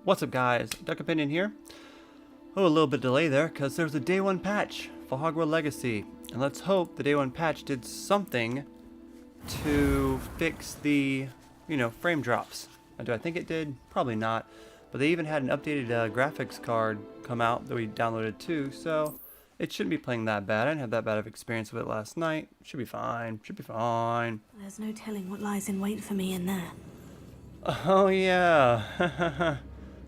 What's up guys, Duck Opinion here. Oh, a little bit delay there because there's a day one patch for Hogwarts Legacy. And let's hope the day one patch did something to fix the, frame drops. Do I think it did? Probably not. But they even had an updated graphics card come out that we downloaded too, so it shouldn't be playing that bad. I didn't have that bad of experience with it last night. Should be fine. Should be fine. There's no telling what lies in wait for me in there. Oh yeah.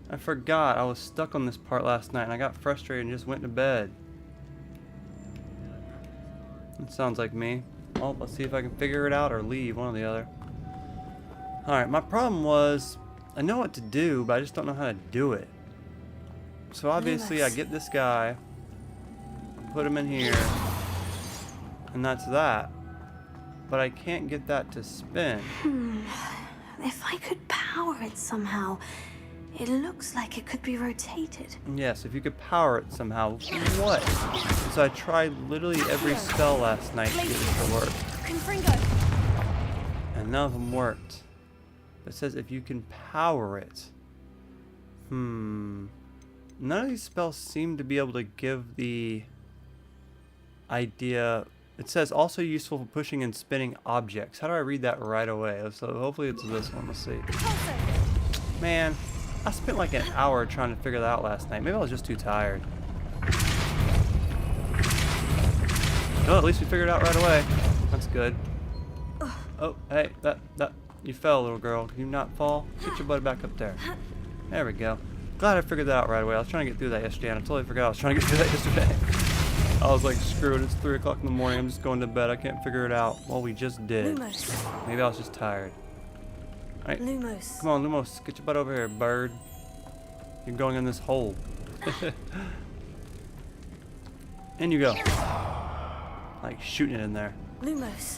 I forgot. I was stuck on this part last night and I got frustrated and just went to bed. It sounds like me. Well, let's see if I can figure it out or leave, one or the other. Alright, my problem was I know what to do, but I just don't know how to do it. So obviously I get this guy, put him in here, and that's that. But I can't get that to spin. If I could power it somehow, it looks like it could be rotated. Yes, if you could power it somehow. What? So I tried literally every spell last night to get it to work. And none of them worked. It says if you can power it. None of these spells seem to be able to give the idea. It says also useful for pushing and spinning objects. How do I read that right away? So hopefully it's this one. Let's see. Man, I spent like an hour trying to figure that out last night. Maybe I was just too tired. No, at least we figured it out right away. That's good. Oh, hey, that you fell, little girl. Can you not fall? Get your butt back up there. There we go. Glad I figured that out right away. I was trying to get through that yesterday, and I totally forgot I was trying to get through that yesterday. I was like, screw it, it's 3 o'clock in the morning. I'm just going to bed. I can't figure it out. Well, we just did. Lumos. Maybe I was just tired. Alright. Lumos. Come on, Lumos. Get your butt over here, bird. You're going in this hole. In you go. Like shooting it in there. Lumos.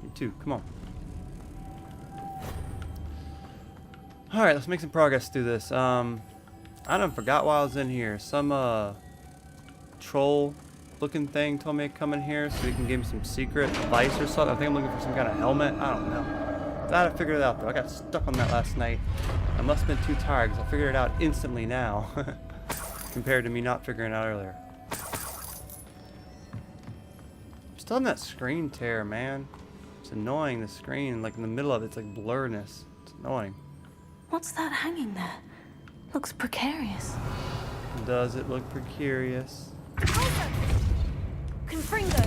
You too. Come on. Alright, let's make some progress through this. I done forgot why I was in here. Some troll looking thing told me to come in here so he can give me some secret advice or something. I think I'm looking for some kind of helmet. I don't know. Glad I figured it out though. I got stuck on that last night. I must have been too tired because I figured it out instantly now compared to me not figuring it out earlier. Still on that screen tear, man. It's annoying, the screen, like in the middle of it, it's like blurriness. It's annoying. What's that hanging there? Looks precarious. Does it look precarious? Confringo.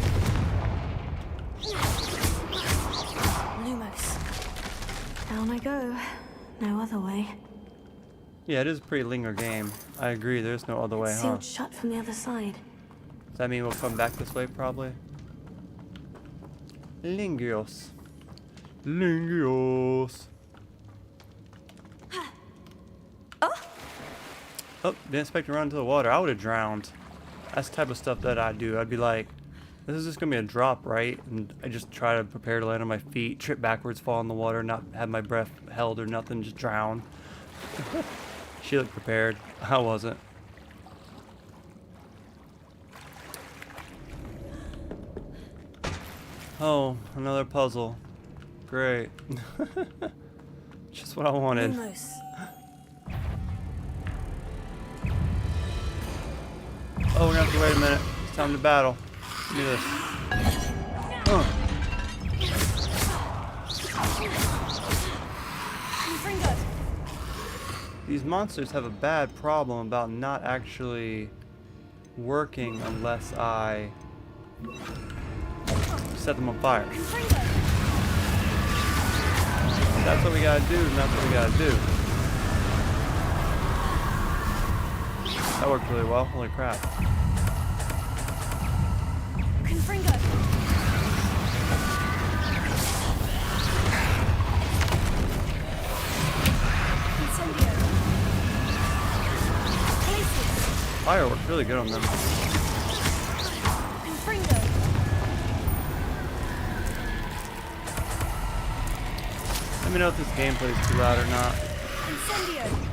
Lumos. Down I go. No other way. Yeah, it is a pretty linear game. I agree, there's no other way, It's huh? sealed shut from the other side. Does that mean we'll come back this way, probably? Lingios. Lingios. Oh, didn't expect to run into the water. I would have drowned. That's the type of stuff that I do. I'd be like, this is just going to be a drop, right? And I just try to prepare to land on my feet, trip backwards, fall in the water, not have my breath held or nothing, just drown. She looked prepared. I wasn't. Oh, another puzzle. Great. Just what I wanted. Lumos. Oh, we're gonna have to wait a minute. It's time to battle. Do this. These monsters have a bad problem about not actually working unless I set them on fire. That's what we gotta do, and that's what we gotta do. That worked really well. Holy crap. Confringo. Incendio. Fire worked really good on them. Confringo. Let me know if this gameplay is too loud or not. Incendio.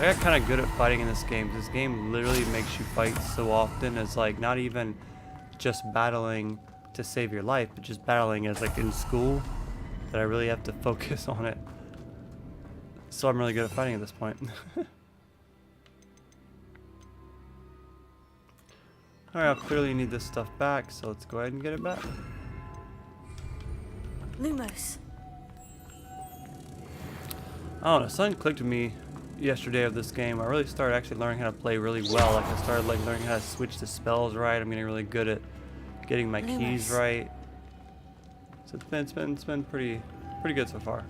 I got kind of good at fighting in this game. This game literally makes you fight so often. It's like not even just battling to save your life, but just battling as like in school, that I really have to focus on it. So I'm really good at fighting at this point. Alright, I'll clearly need this stuff back, so let's go ahead and get it back. Lumos. I don't know, something clicked with me yesterday of this game. I really started actually learning how to play really well. Like I started like learning how to switch the spells right. I'm getting really good at getting my keys right. So it's been pretty good so far.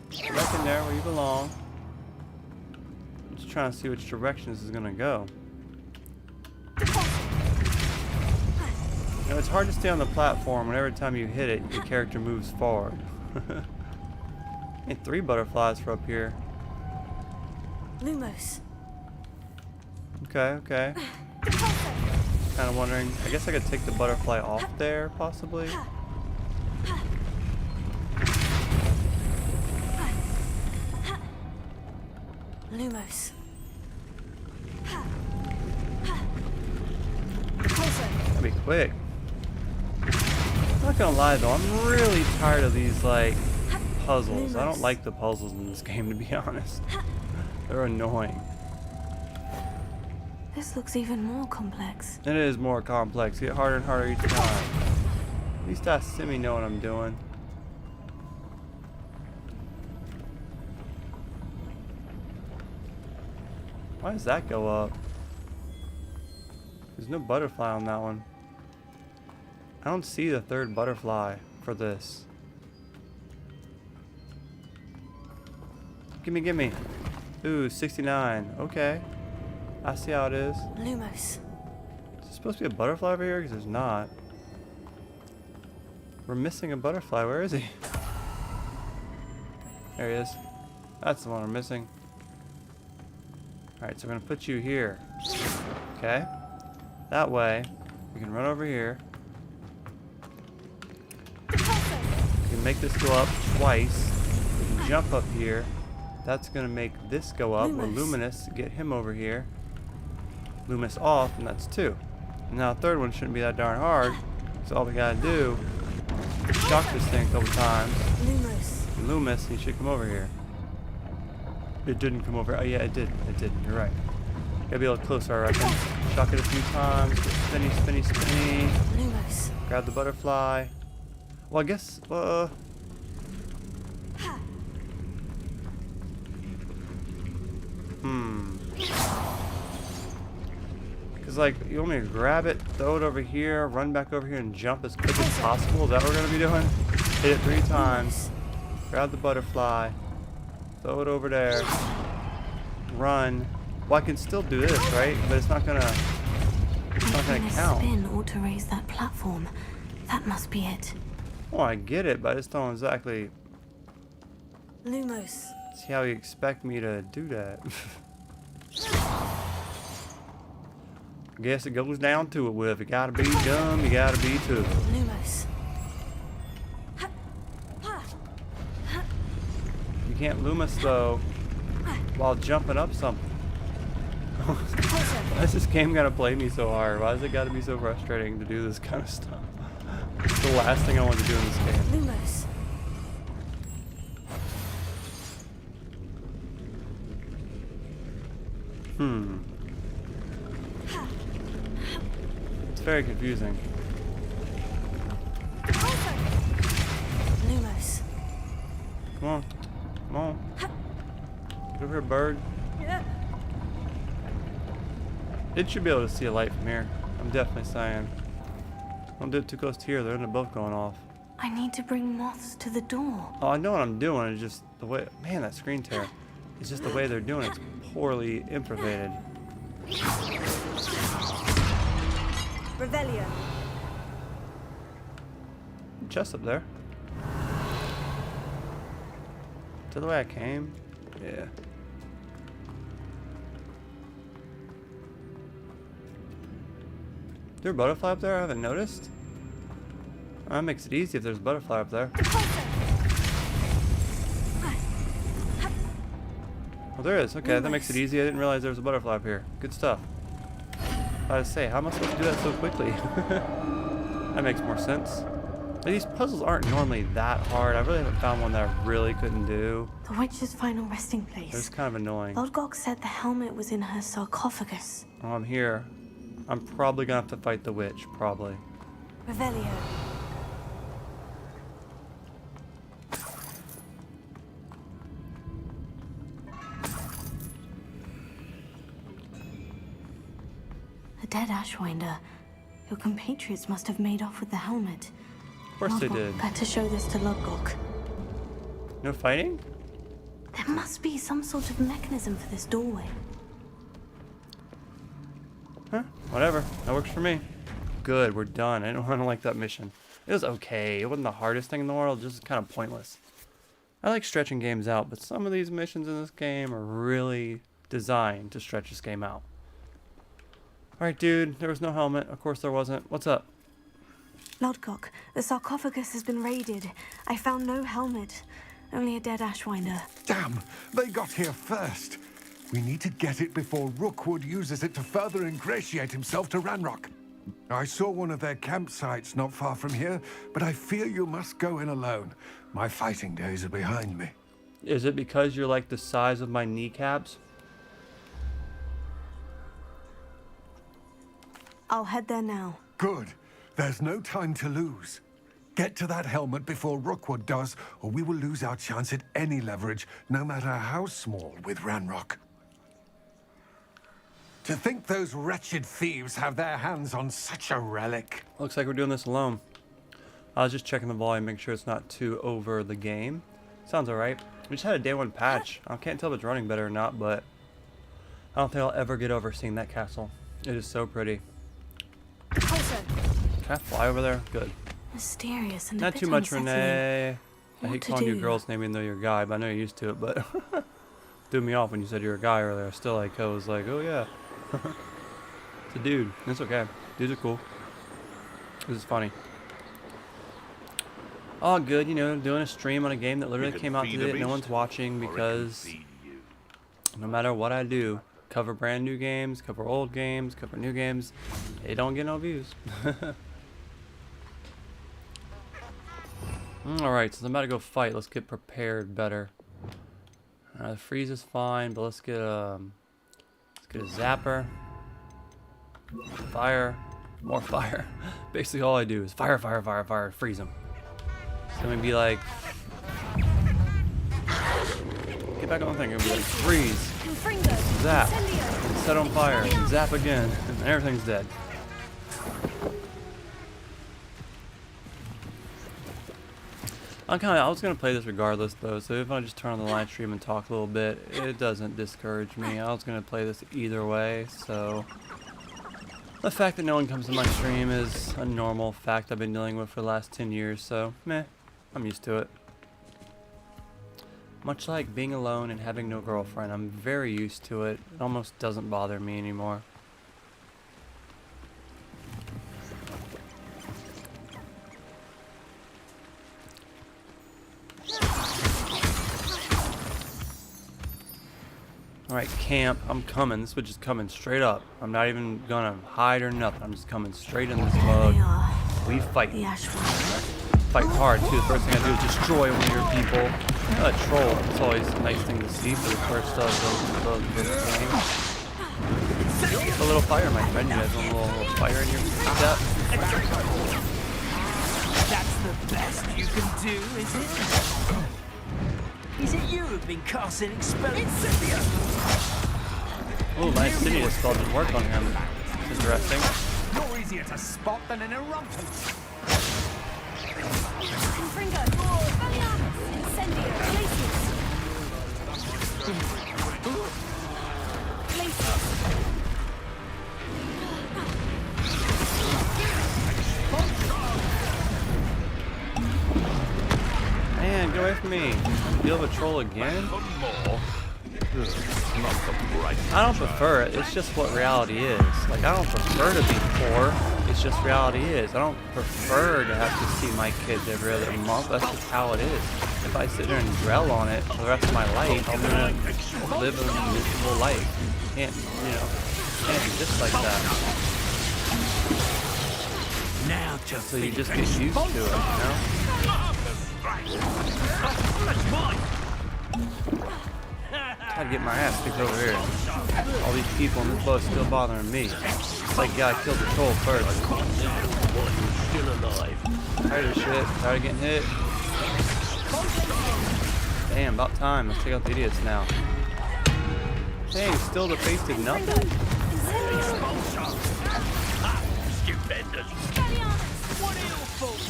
Get back in there where you belong. I'm just trying to see which direction this is gonna go. You know, it's hard to stay on the platform when every time you hit it, your character moves forward. And 3 butterflies for up here. Lumos. Okay. Kind of wondering. I guess I could take the butterfly off there, possibly. Lumos. That'd be quick. I'm not gonna lie though, I'm really tired of these like puzzles. I don't like the puzzles in this game, to be honest. They're annoying. This looks even more complex. It is more complex. Get harder and harder each time. At least I semi know what I'm doing. Why does that go up? There's no butterfly on that one. I don't see the 3rd butterfly for this. Gimme. Ooh, 69. Okay. I see how it is. Lumos. Is there supposed to be a butterfly over here? Because there's not. We're missing a butterfly. Where is he? There he is. That's the one we're missing. Alright, so we're going to put you here. Okay. That way, we can run over here. We can make this go up twice. We can jump up here. That's going to make this go up. We're luminous. Get him over here. Luminous off, and that's 2. And now the 3rd one shouldn't be that darn hard. So all we got to do is shock this thing a couple times. Lumos, and he should come over here. It didn't come over. Oh yeah, it did. It did. You're right. Gotta be a little closer, I reckon. Shock it a few times. Spinny. Lumos. Grab the butterfly. Well, I guess. Because like you want me to grab it, throw it over here, run back over here, and jump as quick as possible. Is that what we're gonna be doing? Hit it 3 times. Grab the butterfly. Throw it over there. Run. Well, I can still do this, right? But it's not gonna count. Spin ought to raise that platform. That must be it. Oh, I get it, but I just don't exactly Lumos. see how you expect me to do that. I guess it goes down to it. Well, if you gotta be dumb, you gotta be tough. Lumos. You can't Lumos though while jumping up something. Why is this game gonna play me so hard? Why does it gotta be so frustrating to do this kind of stuff? It's the last thing I want to do in this game. Lumos. It's very confusing. Lumos. Come on. Come on. Get over here, bird. It should be able to see a light from here. I'm definitely saying. Don't do it too close to here. They're both going off. I need to bring moths to the door. Oh, I know what I'm doing. It's just the way... Man, that screen tear. It's just the way they're doing it. It's poorly improvised. Revelio. Chest up there. To the way I came? Yeah. Is there a butterfly up there I haven't noticed? That makes it easy if there's a butterfly up there. there is. Okay, that makes it easy. I didn't realize there was a butterfly up here. Good stuff. I was say, how am I supposed to do that so quickly? That makes more sense. But these puzzles aren't normally that hard. I really haven't found one that I really couldn't do. The witch's final resting place. It's kind of annoying. Lodgok said the helmet was in her sarcophagus. Oh, I'm here. I'm probably gonna have to fight the witch, probably. Revelio. A dead Ashwinder. Your compatriots must have made off with the helmet. Of course they did. Better show this to Lodgok. No fighting? There must be some sort of mechanism for this doorway. Huh? Whatever. That works for me. Good, we're done. I don't like that mission. It was okay. It wasn't the hardest thing in the world, just kind of pointless. I like stretching games out, but some of these missions in this game are really designed to stretch this game out. Alright, dude. There was no helmet. Of course there wasn't. What's up? Lodgok, the sarcophagus has been raided. I found no helmet. Only a dead Ashwinder. Damn! They got here first. We need to get it before Rookwood uses it to further ingratiate himself to Ranrock. I saw one of their campsites not far from here, but I fear you must go in alone. My fighting days are behind me. Is it because you're like the size of my kneecaps? I'll head there now. Good. There's no time to lose. Get to that helmet before Rookwood does, or we will lose our chance at any leverage, no matter how small, with Ranrock. To think those wretched thieves have their hands on such a relic. Looks like we're doing this alone. I was just checking the volume, make sure it's not too over the game. Sounds alright. We just had a day one patch. I can't tell if it's running better or not, but I don't think I'll ever get over seeing that castle. It is so pretty. Closer. Can I fly over there? Good. Mysterious and a Not bit too much, unsettling. Renee. I What hate to calling you do? girl's name even though you're a guy, but I know you're used to it, but threw me off when you said you're a guy earlier. Still like, I was like, oh yeah. It's a dude. It's okay. Dudes are cool. This is funny. All good, you know, doing a stream on a game that literally came out today that no one's watching because no matter what I do, cover brand new games, cover old games, cover new games, it don't get no views. Alright, so I'm about to go fight. Let's get prepared better. The freeze is fine, but let's get a zapper. Fire. More fire. Basically all I do is fire, fire, fire, fire, freeze them. So I'm gonna be like, get back on the thing, I'm gonna be like, freeze, zap, set on fire, zap again, and everything's dead. I was gonna play this regardless though, so if I just turn on the live stream and talk a little bit, it doesn't discourage me. I was gonna play this either way, so the fact that no one comes to my stream is a normal fact I've been dealing with for the last 10 years, so meh, I'm used to it. Much like being alone and having no girlfriend, I'm very used to it. It almost doesn't bother me anymore. Alright, camp, I'm coming. This bitch is coming straight up. I'm not even gonna hide or nothing. I'm just coming straight in this mug. They are We fight. the Ashwinder. Fight hard too. The first thing I do is destroy one of your people. A troll. It's always a nice thing to see for the first of the game. A little fire, my friend. You guys want a little fire in your step? That's the best you can do, is it? Is it you who've been casting expelling Incendia? Oh, my Incendia spell didn't work on him. It's interesting. You're easier to spot than an eruptant. Man, get away from me. Deal with a troll again? I don't prefer it. It's just what reality is. Like, I don't prefer to be poor. it's just reality is. I don't prefer to have to see my kids every other month. That's just how it is. If I sit there and dwell on it for the rest of my life, I'm gonna live a miserable life. You can't, you know, can't be just like that. Now So you just get used to it, you know? Gotta get my ass kicked over here. All these people in this boat still bothering me. It's like, yeah, I killed the troll first. Still alive. Tired of shit. Tired of getting hit. Damn, about time. Let's take out the idiots now. Dang, still defeated nothing. Stupendous. What are your faults?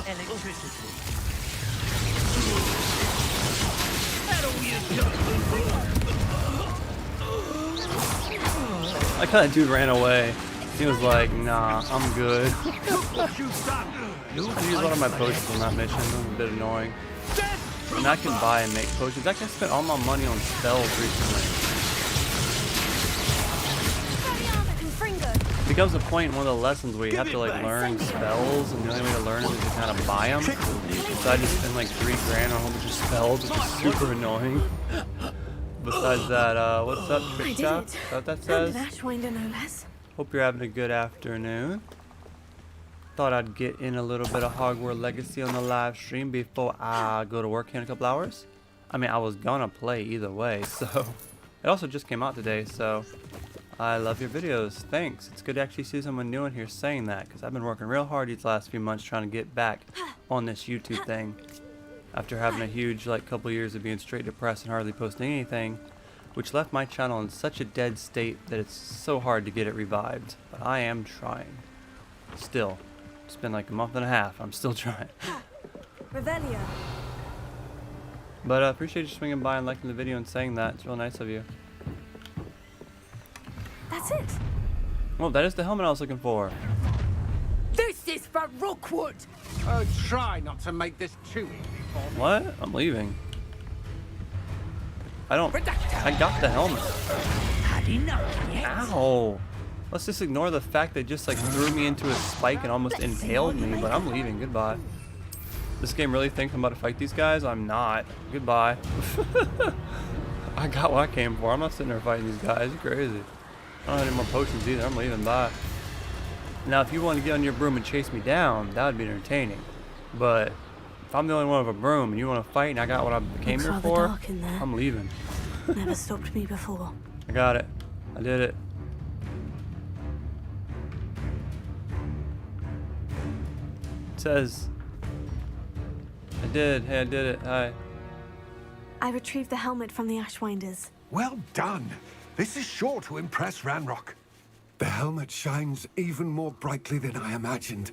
Electricity. That all you got? I kind of dude ran away. He was like, nah, I'm good. I use one of my potions on that mission. It was a bit annoying. And I can buy and make potions. Actually, I spent all my money on spells recently. It becomes a point in one of the lessons where you have to like learn spells, and the only way to learn them is to kind of buy them. So I just spent like $3 grand on a whole bunch of spells, which is super annoying. Besides that, what's up, Trick Shop? Is that what that says? Ashwinder, no less. Hope you're having a good afternoon. Thought I'd get in a little bit of Hogwarts Legacy on the live stream before I go to work in a couple hours. I mean, I was gonna play either way, so it also just came out today, so I love your videos. Thanks. It's good to actually see someone new in here saying that, because I've been working real hard these last few months trying to get back on this YouTube thing. After having a huge couple years of being straight depressed and hardly posting anything, which left my channel in such a dead state that it's so hard to get it revived. But I am trying. Still. It's been like a month and a half. I'm still trying. Revelio. But I appreciate you swinging by and liking the video and saying that. It's real nice of you. That's it. Well, that is the helmet I was looking for. This is for Rookwood! Oh, try not to make this too easy for me. What? I'm leaving. I got the helmet. Had enough yet? Ow. Let's just ignore the fact they just threw me into a spike and almost impaled me, but I'm leaving. Goodbye. This game really thinks I'm about to fight these guys? I'm not. Goodbye. I got what I came for. I'm not sitting there fighting these guys. You're crazy. I don't have any more potions either. I'm leaving. Bye. Now, if you want to get on your broom and chase me down, that would be entertaining. But if I'm the only one with a broom and you want to fight and I got what I came here for, Dark in there. I'm leaving. Never stopped me before. I got it. I did it. It says, I did. Hey, I did it. Hi. I retrieved the helmet from the Ashwinders. Well done. This is sure to impress Ranrock. The helmet shines even more brightly than I imagined.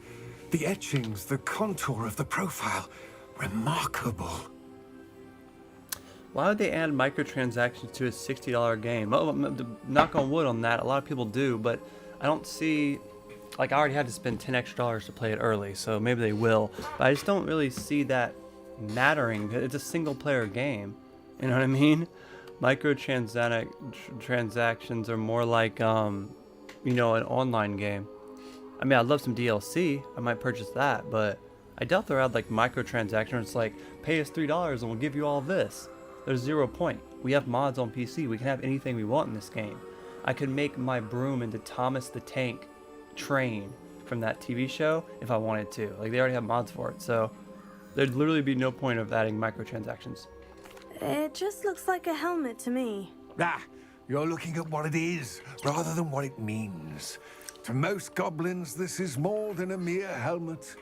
The etchings, the contour of the profile, remarkable. Why would they add microtransactions to a $60 game? Well, knock on wood on that, a lot of people do, but I don't see, I already had to spend $10 extra to play it early, so maybe they will. But I just don't really see that mattering. It's a single player game, you know what I mean? Microtransactions are more like, you know, an online game. I mean, I'd love some DLC. I might purchase that, but I doubt they'll add microtransactions. It's like, pay us $3 and we'll give you all this. There's 0 point. We have mods on PC. We can have anything we want in this game. I could make my broom into Thomas the Tank Train from that TV show if I wanted to. They already have mods for it, so there'd literally be no point of adding microtransactions. It just looks like a helmet to me. Ah, you're looking at what it is, rather than what it means. To most goblins, this is more than a mere helmet.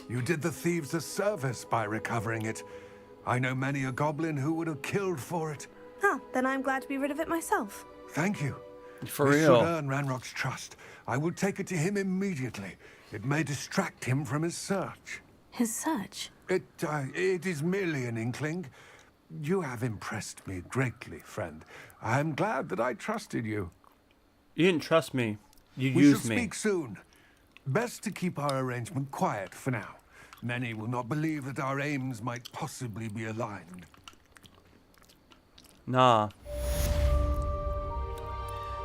You did the thieves a service by recovering it. I know many a goblin who would have killed for it. Huh, then I'm glad to be rid of it myself. Thank you. For This real. should earn Ranrock's trust. I will take it to him immediately. It may distract him from his search. His search? It is merely an inkling. You have impressed me greatly, friend. I am glad that I trusted you. You didn't trust me. You We shall used me. speak soon. Best to keep our arrangement quiet for now. Many will not believe that our aims might possibly be aligned. Nah.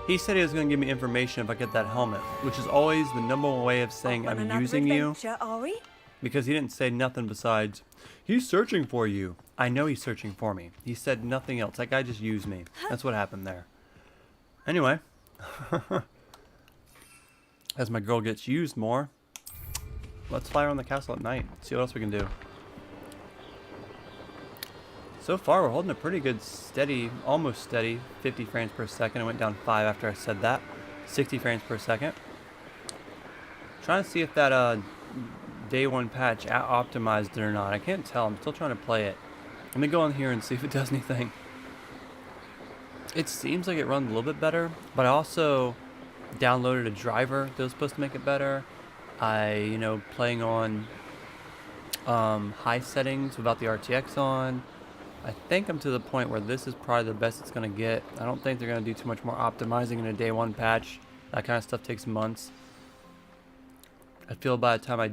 He said he was going to give me information if I get that helmet, which is always the number one way of saying On I'm another using you, adventure, are we? because he didn't say nothing besides, he's searching for you. I know he's searching for me. He said nothing else. That guy just used me. That's what happened there. Anyway, as my girl gets used more, let's fly around the castle at night. See what else we can do. So far, we're holding a pretty good steady, almost steady, 50 frames per second. It went down 5 after I said that. 60 frames per second. Trying to see if that day 1 patch optimized it or not. I can't tell. I'm still trying to play it. Let me go on here and see if it does anything. It seems like it runs a little bit better, but I also downloaded a driver that was supposed to make it better. Playing on high settings without the RTX on. I think I'm to the point where this is probably the best it's going to get. I don't think they're going to do too much more optimizing in a day 1 patch. That kind of stuff takes months. I feel by the time they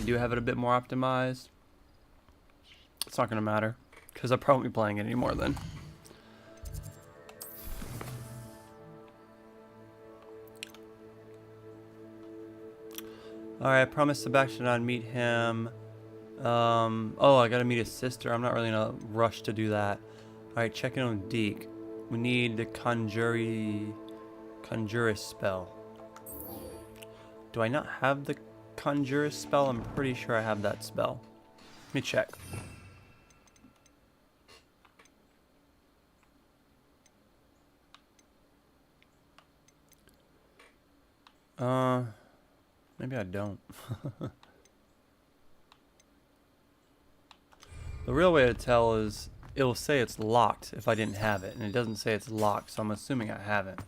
do have it a bit more optimized, it's not going to matter, because I probably won't be playing it anymore then. Alright, I promised Sebastian I'd meet him. Oh, I gotta meet his sister. I'm not really in a rush to do that. Alright, checking on Deke. We need the Conjurus spell. Do I not have the Conjurus spell? I'm pretty sure I have that spell. Let me check. Maybe I don't. The real way to tell is it will say it's locked if I didn't have it, and it doesn't say it's locked, so I'm assuming I haven't.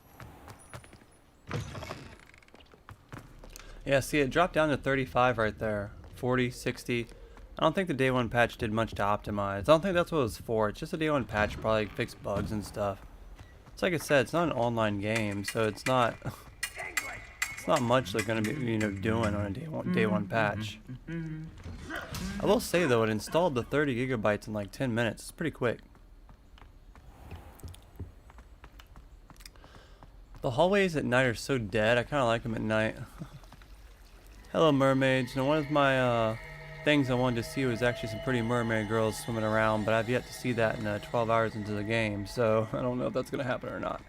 Yeah, see, it dropped down to 35 right there. 40, 60. I don't think the day 1 patch did much to optimize. I don't think that's what it was for. It's just a day 1 patch, probably fix bugs and stuff. It's like I said, it's not an online game, so it's not much they're gonna be doing on a day one patch. I will say though, it installed the 30 gigabytes in like 10 minutes. It's pretty quick. The hallways at night are so dead. I kind of like them at night. Hello, mermaids. Now, one of my things I wanted to see was actually some pretty mermaid girls swimming around, but I've yet to see that in 12 hours into the game, so I don't know if that's gonna happen or not.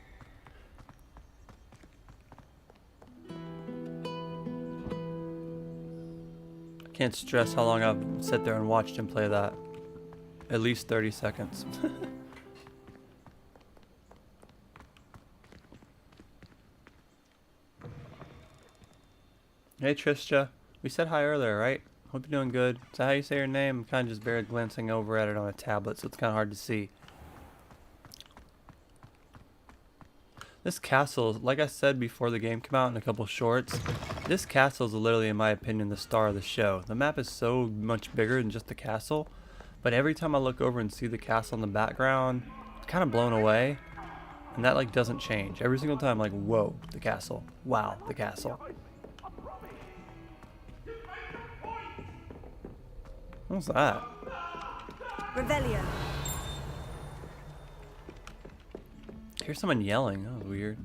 Can't stress how long I've sat there and watched him play that. At least 30 seconds. Hey Trisha, we said hi earlier, right? Hope you're doing good. Is that how you say your name? I'm kind of just barely glancing over at it on a tablet, so it's kind of hard to see. This castle, like I said before the game came out in a couple shorts, this castle is literally, in my opinion, the star of the show. The map is so much bigger than just the castle, but every time I look over and see the castle in the background, I'm kind of blown away, and that like doesn't change. Every single time, like, whoa, the castle. Wow, the castle. What's that? Revelio. I hear someone yelling. That was weird.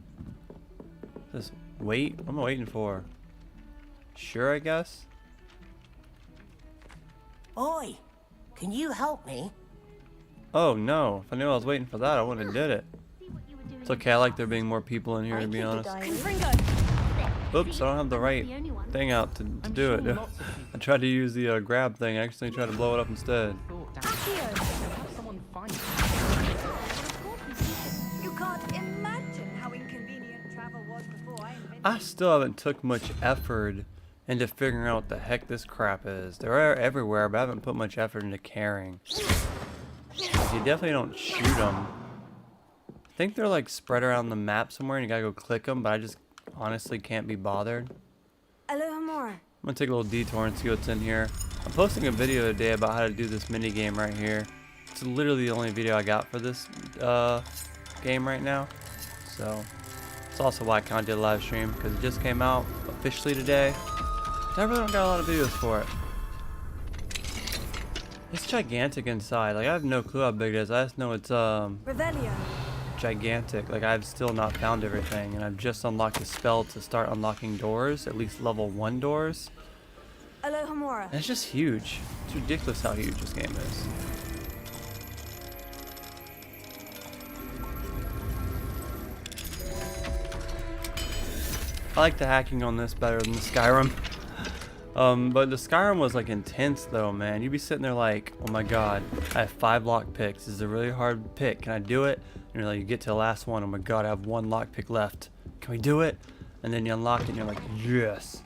Just wait. What am I waiting for? Sure, I guess. Oi, can you help me? Oh no! If I knew I was waiting for that, I wouldn't have did it. It's okay. I like there being more people in here, to be honest. Oops! I don't have the right thing out to do it. I tried to use the grab thing. I actually tried to blow it up instead. I still haven't took much effort into figuring out what the heck this crap is. They're everywhere, but I haven't put much effort into caring. You definitely don't shoot them. I think they're like spread around the map somewhere and you gotta go click them, but I just honestly can't be bothered. Alohomora. I'm gonna take a little detour and see what's in here. I'm posting a video today about how to do this mini game right here. It's literally the only video I got for this game right now. So it's also why I kind of did a live stream, because it just came out officially today. I really don't got a lot of videos for it. It's gigantic inside. Like, I have no clue how big it is. I just know it's Revelio. gigantic. Like, I've still not found everything, and I've just unlocked a spell to start unlocking doors, at least level 1 doors. Alohomora. And it's just huge. It's ridiculous how huge this game is. I like the hacking on this better than the Skyrim. But the Skyrim was like intense though, man. You'd be sitting there like, oh my god, I have 5 lockpicks. This is a really hard pick. Can I do it? And you're like, you get to the last one. Oh my god, I have 1 lockpick left. Can we do it? And then you unlock it and you're like, yes.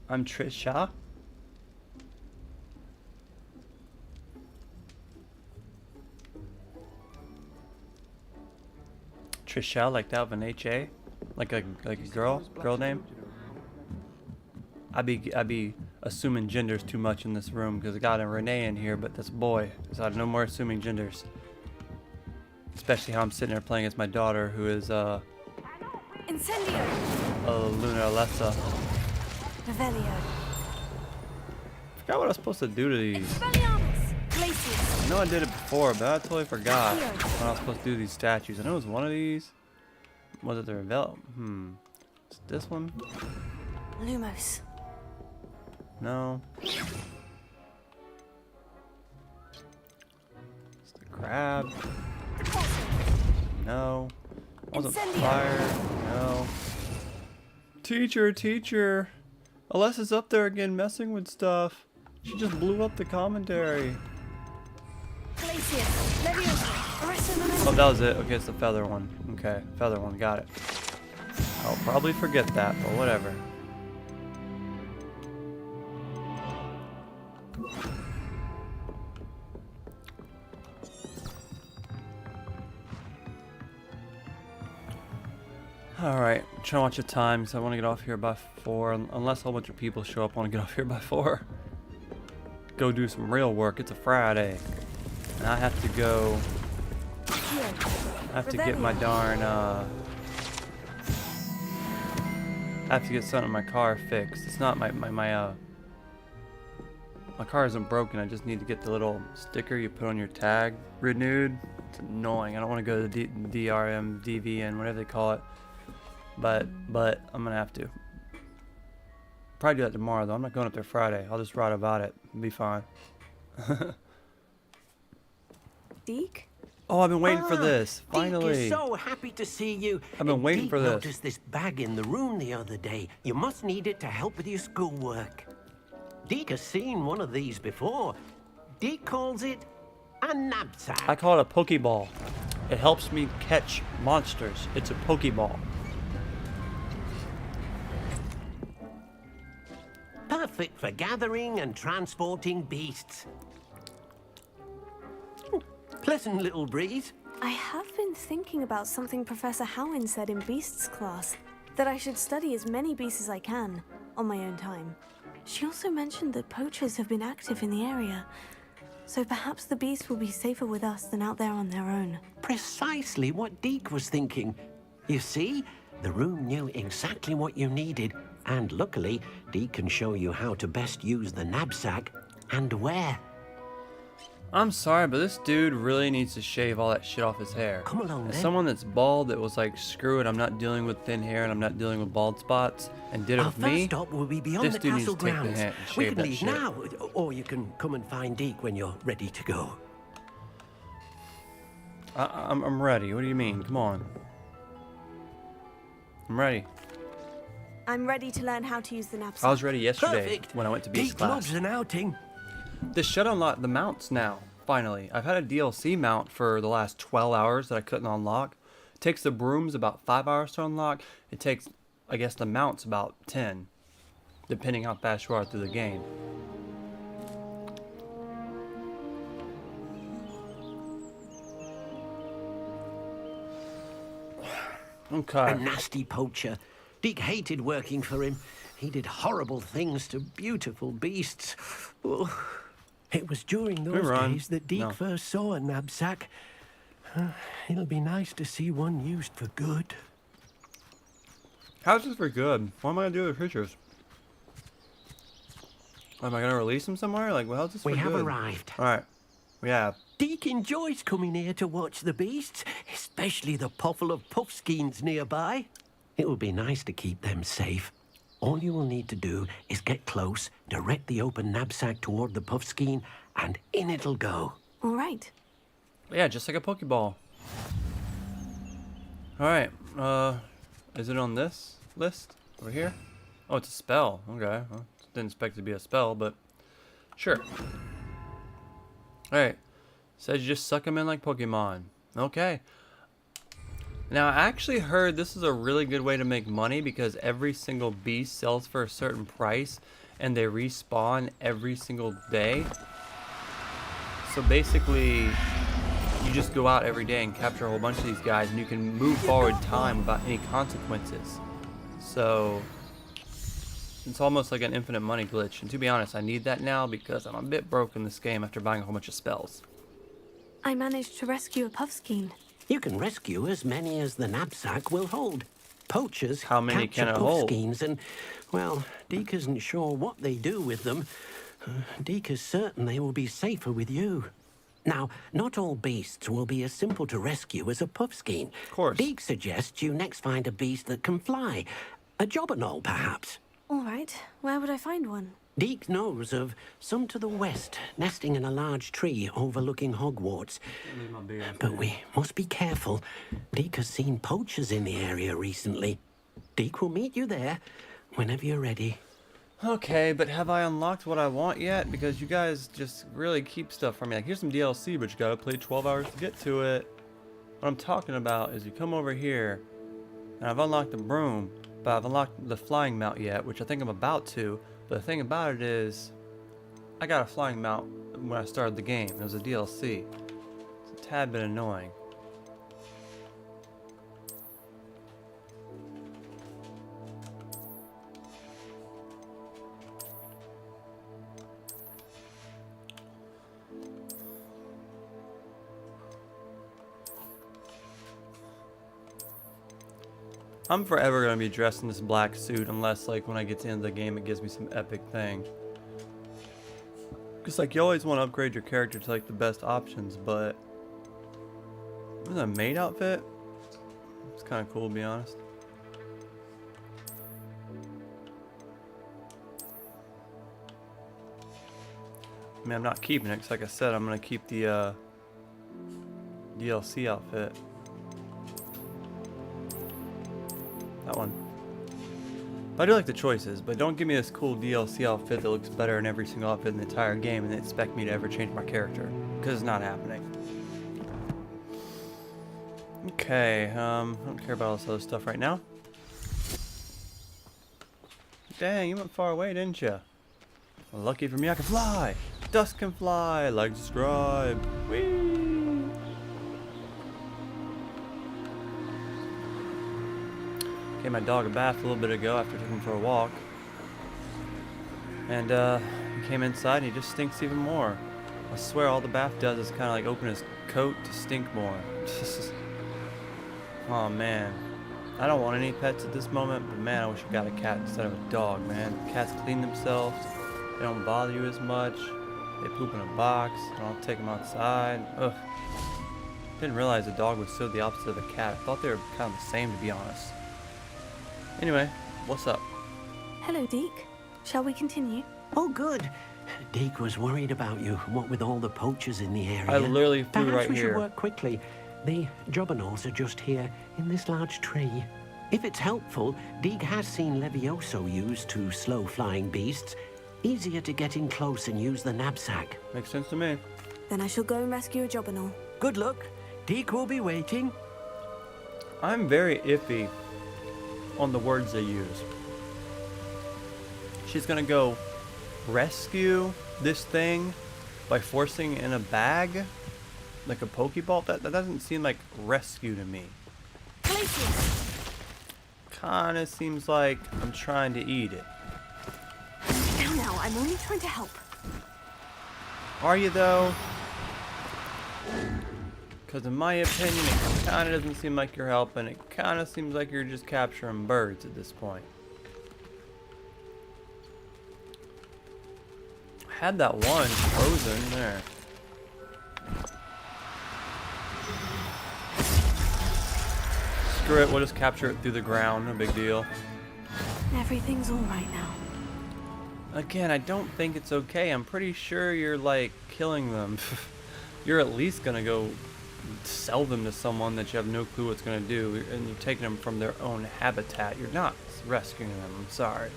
I'm Trisha. Trisha, like that with an H-A? Like a girl name? I'd be assuming genders too much in this room because I got a Renee in here, but that's a boy. So no more assuming genders. Especially how I'm sitting there playing as my daughter, who is Incendio. Luna Alessa. Revelio. Forgot what I was supposed to do to these. Expelliarmus. Glacius. I know I did it before, but I totally forgot when I was supposed to do these statues. I know it was one of these. Was it the Revel? Is it this one? Lumos. No. It's the crab. No. Wasn't fire. No. Teacher. Alessa's up there again messing with stuff. She just blew up the commentary. Glacius. Leviosa. Oh, that was it. Okay, it's the feather one. Okay, feather one. Got it. I'll probably forget that, but whatever. Alright, trying to watch the time, so I want to get off here by 4. Unless a whole bunch of people show up, I want to get off here by 4. Go do some real work. It's a Friday. And I have to go... I have to get my darn, I have to get something in my car fixed. It's not my car isn't broken. I just need to get the little sticker you put on your tag renewed. It's annoying. I don't want to go to the DRM, DVN, whatever they call it. But I'm gonna have to. Probably do that tomorrow though. I'm not going up there Friday. I'll just write about it. It'll be fine. Deke? Oh, I've been waiting for this. Deke Finally. is so happy to see you. I've been waiting Deke for this. noticed this bag in the room the other day. You must need it to help with your schoolwork. Deke has seen one of these before. Deke calls it a knapsack. I call it a Pokeball. It helps me catch monsters. It's a Pokeball. Perfect for gathering and transporting beasts. Pleasant little breeze. I have been thinking about something Professor Howin said in Beasts class, that I should study as many beasts as I can, on my own time. She also mentioned that poachers have been active in the area, so perhaps the beasts will be safer with us than out there on their own. Precisely what Deke was thinking. You see, the room knew exactly what you needed, and luckily, Deke can show you how to best use the knapsack and where. I'm sorry, but this dude really needs to shave all that shit off his hair. Come along, As then. someone that's bald that was like, screw it, I'm not dealing with thin hair and I'm not dealing with bald spots, and did it Our with first me. stop will be beyond This the dude needs castle to take the grounds. hint and We shave can that leave shit. now, or you can come and find Deke when you're ready to go. I'm ready. What do you mean? Come on. I'm ready. I'm ready to learn how to use the knapsack. I was ready yesterday Perfect. when I went to Beast Deke class. loves an outing. This should unlock the mounts now, finally. I've had a DLC mount for the last 12 hours that I couldn't unlock. It takes the brooms about 5 hours to unlock. It takes, I guess, the mounts about 10, depending how fast you are through the game. Okay. A nasty poacher. Deke hated working for him. He did horrible things to beautiful beasts. Oh, it was during those run. days that Deke No. first saw a knapsack. It'll be nice to see one used for good. How's this for good? What am I gonna do with the pictures? Am I gonna release them somewhere? Like, well, how's this for We good? have arrived. All right. Yeah. Deke enjoys coming here to watch the beasts, especially the potful of puffskeins nearby. It will be nice to keep them safe. All you will need to do is get close, direct the open knapsack toward the puffskein, and in it'll go. All right. Yeah, just like a Pokeball. Alright, is it on this list? Over here? Oh, it's a spell. Okay. Well, didn't expect it to be a spell, but sure. Alright. Says you just suck them in like Pokemon. Okay. Now, I actually heard this is a really good way to make money because every single beast sells for a certain price and they respawn every single day. So basically, you just go out every day and capture a whole bunch of these guys and you can move forward time without any consequences. So it's almost like an infinite money glitch. And to be honest, I need that now because I'm a bit broke in this game after buying a whole bunch of spells. I managed to rescue a puffskein. You can rescue as many as the knapsack will hold. Poachers How many capture can it hold? puffskeins and, well, Deke isn't sure what they do with them. Deke is certain they will be safer with you. Now, not all beasts will be as simple to rescue as a puffskein. Of course. Deke suggests you next find a beast that can fly. A jobberknoll, perhaps. All right. Where would I find one? Deke knows of some to the west, nesting in a large tree overlooking Hogwarts. But we must be careful. Deke has seen poachers in the area recently. Deke will meet you there whenever you're ready. Okay, but have I unlocked what I want yet? Because you guys just really keep stuff from me. Like, here's some DLC, but you gotta play 12 hours to get to it. What I'm talking about is you come over here, and I've unlocked the broom, but I've unlocked the flying mount yet, which I think I'm about to. But the thing about it is, I got a flying mount when I started the game. It was a DLC. It's a tad bit annoying. I'm forever going to be dressed in this black suit unless, like, when I get to the end of the game it gives me some epic thing. Because, like, you always want to upgrade your character to, like, the best options, but... Isn't that a maid outfit? It's kind of cool, to be honest. I mean, I'm not keeping it, because, like I said, I'm going to keep the, DLC outfit. That one. But I do like the choices, but don't give me this cool DLC outfit that looks better in every single outfit in the entire game and expect me to ever change my character. Because it's not happening. Okay, I don't care about all this other stuff right now. Dang, you went far away, didn't you? Well, lucky for me, I can fly! Dust can fly, like described. Whee! Gave my dog a bath a little bit ago after taking him for a walk. And he came inside and he just stinks even more. I swear all the bath does is kind of like open his coat to stink more. Oh man. I don't want any pets at this moment, but man, I wish I got a cat instead of a dog, man. Cats clean themselves. They don't bother you as much. They poop in a box. I don't take them outside. Ugh. Didn't realize a dog was so the opposite of a cat. I thought they were kind of the same, to be honest. Anyway, what's up? Hello, Deke. Shall we continue? Oh, good. Deke was worried about you, what with all the poachers in the area. I literally flew Perhaps right we here. should work quickly. The jobbernolls are just here, in this large tree. If it's helpful, Deke has seen Levioso used to slow flying beasts. Easier to get in close and use the knapsack. Makes sense to me. Then I shall go and rescue a jobberknoll. Good luck. Deke will be waiting. I'm very iffy on the words they use. She's gonna go rescue this thing by forcing it in a bag? Like a Pokeball? That doesn't seem like rescue to me. Kinda seems like I'm trying to eat it. Now, I'm only trying to help. Are you though? Because in my opinion, it kind of doesn't seem like you're helping. It kind of seems like you're just capturing birds at this point. I had that one frozen there. Screw it, we'll just capture it through the ground, no big deal. Everything's all right now. Again, I don't think it's okay. I'm pretty sure you're like killing them. You're at least gonna go sell them to someone that you have no clue what's gonna do, and you're taking them from their own habitat. You're not rescuing them, I'm sorry.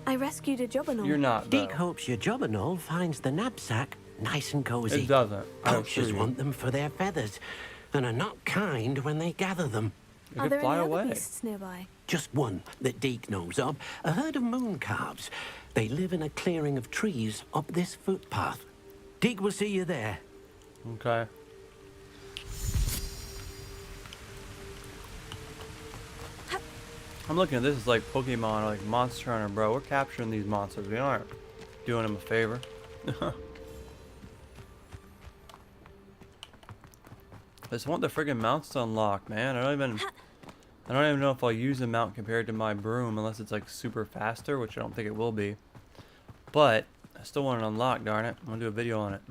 I rescued a Jobberknoll. You're not, though. Deke hopes your Jobberknoll finds the knapsack nice and cozy. It doesn't. I assure Poachers you. want them for their feathers, and are not kind when they gather them. It Are could there fly any away. other beasts nearby? Just one that Deke knows of, a herd of moon calves. They live in a clearing of trees up this footpath. Deke will see you there. Okay. I'm looking at this as like Pokemon, like Monster Hunter, bro. We're capturing these monsters. We aren't doing them a favor. I just want the friggin' mounts to unlock, man. I don't even know if I'll use a mount compared to my broom unless it's like super faster, which I don't think it will be. But I still want it unlocked, darn it. I'm gonna do a video on it.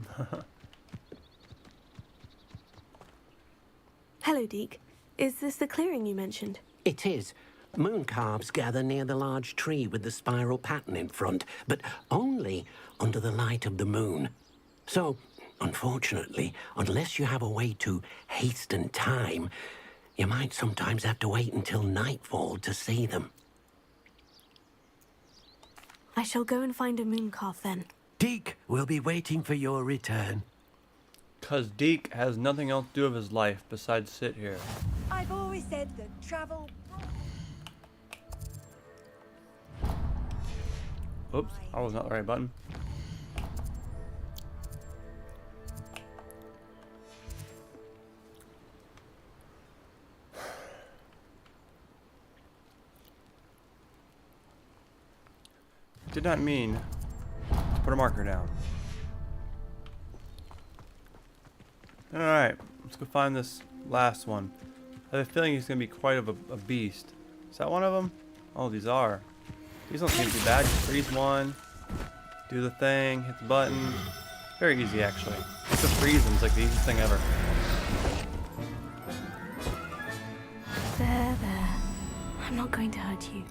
Hello, Deke. Is this the clearing you mentioned? It is. Moon calves gather near the large tree with the spiral pattern in front, but only under the light of the moon. So, unfortunately, unless you have a way to hasten time, you might sometimes have to wait until nightfall to see them. I shall go and find a moon calf then. Deke will be waiting for your return. Cause Deke has nothing else to do with his life besides sit here. I've always said that travel. Oops, that was not the right button. Did not mean to put a marker down. Alright, let's go find this last one. I have a feeling he's going to be quite of a beast. Is that one of them? Oh, these are. These don't seem too bad. Just freeze one. Do the thing. Hit the button. Very easy, actually. Just to freeze them is like the easiest thing ever. There. I'm not going to hurt you.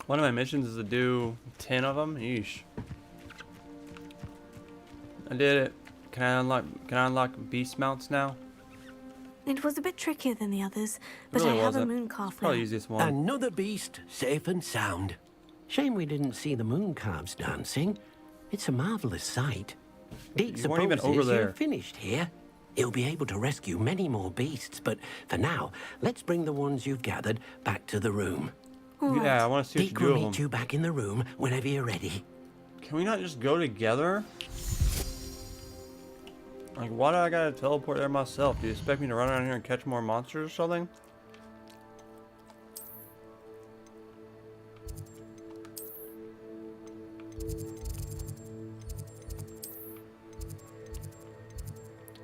One of my missions is to do 10 of them. Yeesh. I did it. Can I unlock beast mounts now? It was a bit trickier than the others, but Really I have a wasn't. moon calf now. Probably the easiest one. Another beast, safe and sound. Shame we didn't see the moon calves dancing. It's a marvelous sight. Deke You weren't even supposes over there. you're finished here. He'll be able to rescue many more beasts, but for now, let's bring the ones you've gathered back to the room. Yeah, I want to see what you Deke do will with meet them. you back in the room whenever you're ready. Can we not just go together? Like, why do I gotta teleport there myself? Do you expect me to run around here and catch more monsters or something?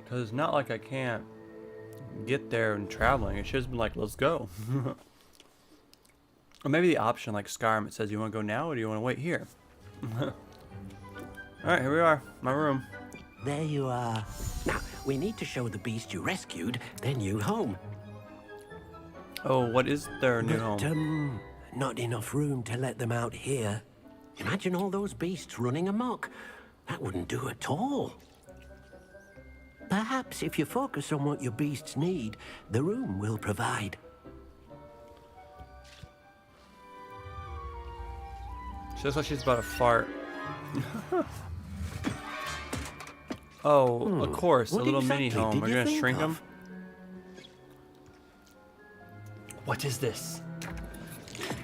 Because it's not like I can't get there and traveling. It should have been like, let's go. Or maybe the option, like Skyrim, it says, you want to go now or do you want to wait here? Alright, here we are. My room. There you are. Now, we need to show the beast you rescued their new home. Oh, what is their new But, home? not enough room to let them out here. Imagine all those beasts running amok. That wouldn't do at all. Perhaps if you focus on what your beasts need, the room will provide. She looks like she's about to fart. Oh, of course, What a little exactly mini home. did Are you you gonna think shrink them? of? What is this?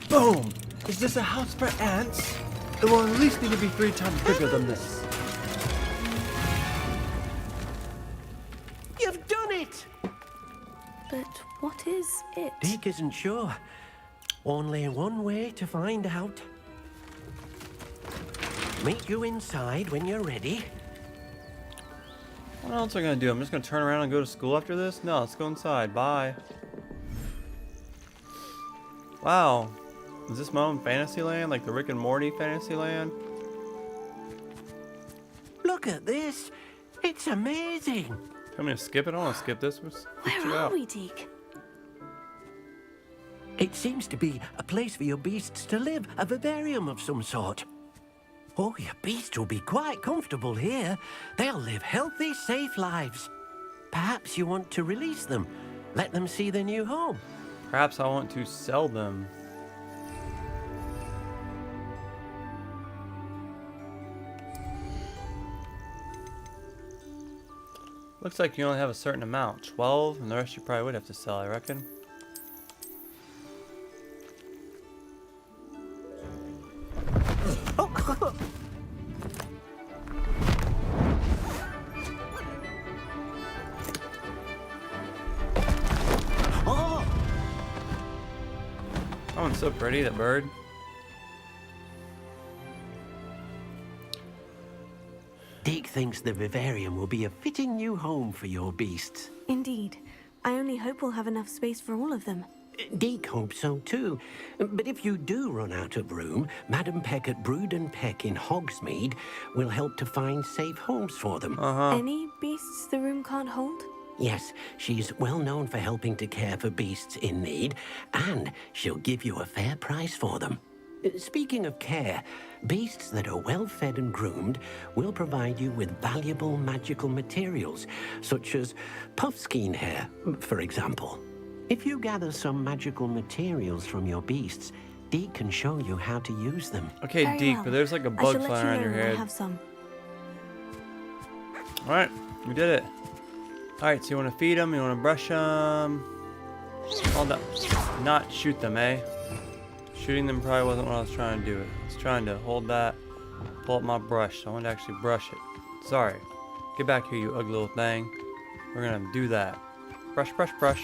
Boom! Is this a house for ants? It will at least need to be 3 times bigger than this. You've done it! But what is it? Deke isn't sure. Only one way to find out. Meet you inside when you're ready. What else am I gonna do? I'm just gonna turn around and go to school after this? No, let's go inside. Bye. Wow. Is this my own fantasy land? Like the Rick and Morty fantasy land? Look at this. It's amazing. Tell me to skip it? I don't want to skip this. Where are we, Deke? It seems to be a place for your beasts to live, a vivarium of some sort. Oh, your beasts will be quite comfortable here. They'll live healthy, safe lives. Perhaps you want to release them, let them see their new home. Perhaps I want to sell them. Looks like you only have a certain amount, 12, and the rest you probably would have to sell, I reckon. Oh, it's so pretty, that bird. Deke thinks the vivarium will be a fitting new home for your beasts. Indeed. I only hope we'll have enough space for all of them. Deke hopes so too. But if you do run out of room, Madam Peck at Brood and Peck in Hogsmeade will help to find safe homes for them. Any beasts the room can't hold? Yes, she's well known for helping to care for beasts in need, and she'll give you a fair price for them. Speaking of care, beasts that are well fed and groomed will provide you with valuable magical materials, such as puffskein hair, for example. If you gather some magical materials from your beasts, Deke can show you how to use them. Okay, Very Deke, well. but there's like a I bug shall let flying you around know your when I head. have some. Alright, we did it. Alright, so you want to feed them, you want to brush them. All that. Not shoot them, eh? Shooting them probably wasn't what I was trying to do. I was trying to hold that, pull up my brush. So I want to actually brush it. Sorry. Get back here, you ugly little thing. We're going to do that. Brush, brush, brush.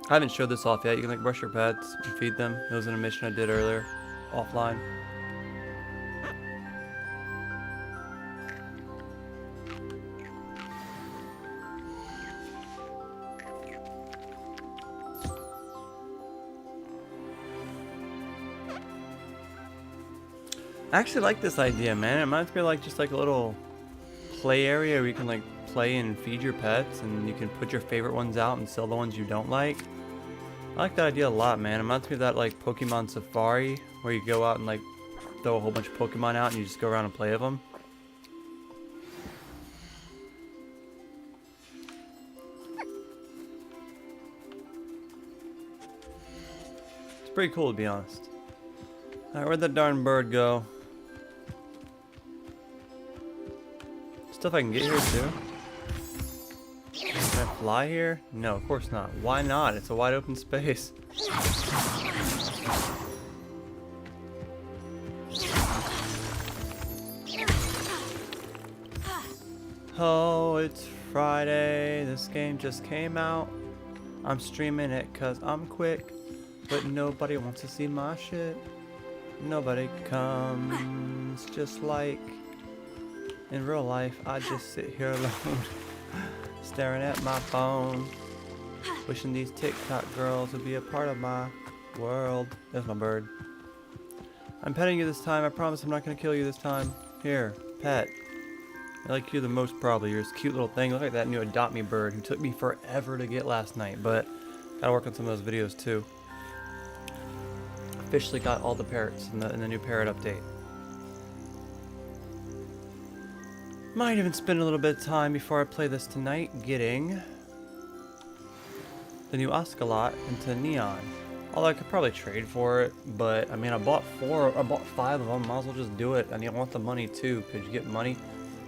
I haven't showed this off yet. You can like brush your pets and feed them. That was in a mission I did earlier, offline. I actually like this idea, man. It reminds me of like just like a little play area where you can like play and feed your pets, and you can put your favorite ones out and sell the ones you don't like. I like that idea a lot, man. It reminds me of that like Pokemon Safari where you go out and like throw a whole bunch of Pokemon out and you just go around and play with them. It's pretty cool, to be honest. Alright, where'd that darn bird go? Stuff I can get here too. Can I fly here? No, of course not. Why not? It's a wide open space. Oh, it's Friday. This game just came out. I'm streaming it cause I'm quick. But nobody wants to see my shit. Nobody comes, just like in real life. I just sit here alone, staring at my phone, wishing these TikTok girls would be a part of my world. There's my bird. I'm petting you this time. I promise I'm not gonna kill you this time. Here, pet. I like you the most probably. You're this cute little thing. Look at that new Adopt Me bird who took me forever to get last night, but gotta work on some of those videos too. Officially got all the parrots in the new parrot update. Might even spend a little bit of time before I play this tonight getting the new Oscalot into Neon. Although I could probably trade for it, but I mean I bought 5 of them. Might as well just do it. And I want the money too, because you get money,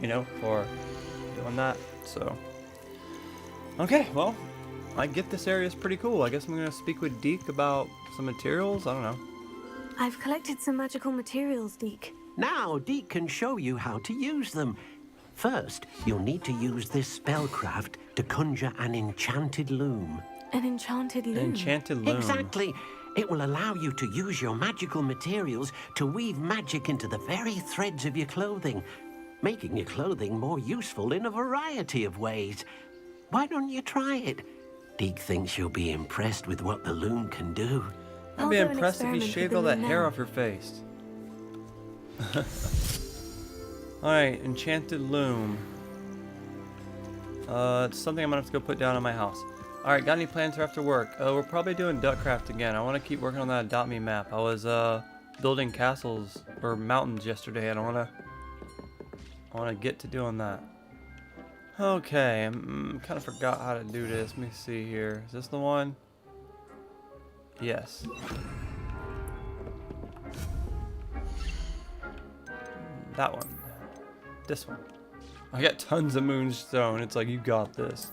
you know, for doing that. So okay, well, I get this area is pretty cool. I guess I'm gonna speak with Deke about some materials. I don't know. I've collected some magical materials, Deke. Now, Deke can show you how to use them. First, you'll need to use this spellcraft to conjure an enchanted loom. An enchanted loom. An enchanted loom. Exactly. It will allow you to use your magical materials to weave magic into the very threads of your clothing, making your clothing more useful in a variety of ways. Why don't you try it? Deke thinks you'll be impressed with what the loom can do. I'd be I'll go and impressed if you experiment shaved with all the that loom hair now. off your face. Alright, enchanted loom. It's something I'm gonna have to go put down on my house. Alright, got any plans for after work? We're probably doing duckcraft again. I want to keep working on that Adopt Me map. I was building castles or mountains yesterday, and I want to get to doing that. Okay, I kind of forgot how to do this. Let me see here. Is this the one? Yes. That one. This one. I got tons of moonstone. It's like, you got this.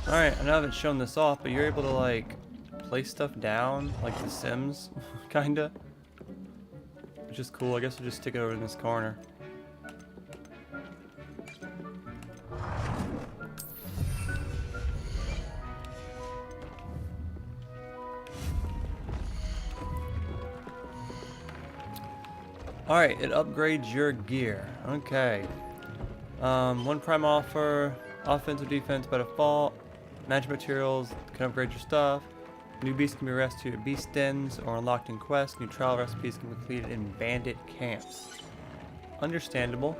Alright, I know I haven't shown this off, but you're able to, like, place stuff down, like The Sims, kinda. Which is cool. I guess we'll just stick it over in this corner. Alright, it upgrades your gear. Okay. One prime offer, offense or defense by default. Magic materials can upgrade your stuff. New beasts can be rescued at beast dens or unlocked in quests. New trial recipes can be completed in bandit camps. Understandable.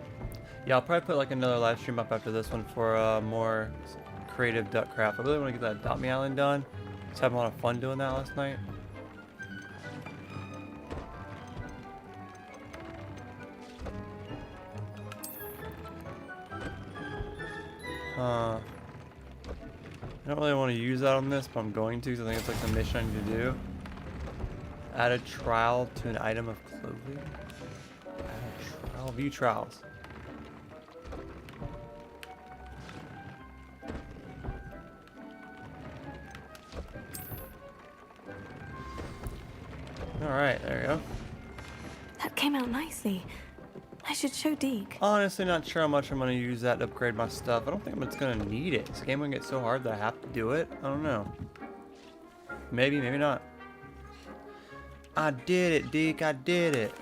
Yeah, I'll probably put like another live stream up after this one for more creative duck craft. I really want to get that Adopt Me Island done. Just having a lot of fun doing that last night. I don't really want to use that on this, but I'm going to, because I think it's like the mission I need to do. Add a trial to an item of clothing. Add a trial. View trials. Alright, there we go. That came out nicely. I should show Deke. Honestly, not sure how much I'm going to use that to upgrade my stuff. I don't think I'm just going to need it. This game will get so hard that I have to do it. I don't know. Maybe, maybe not. I did it, Deke. I did it.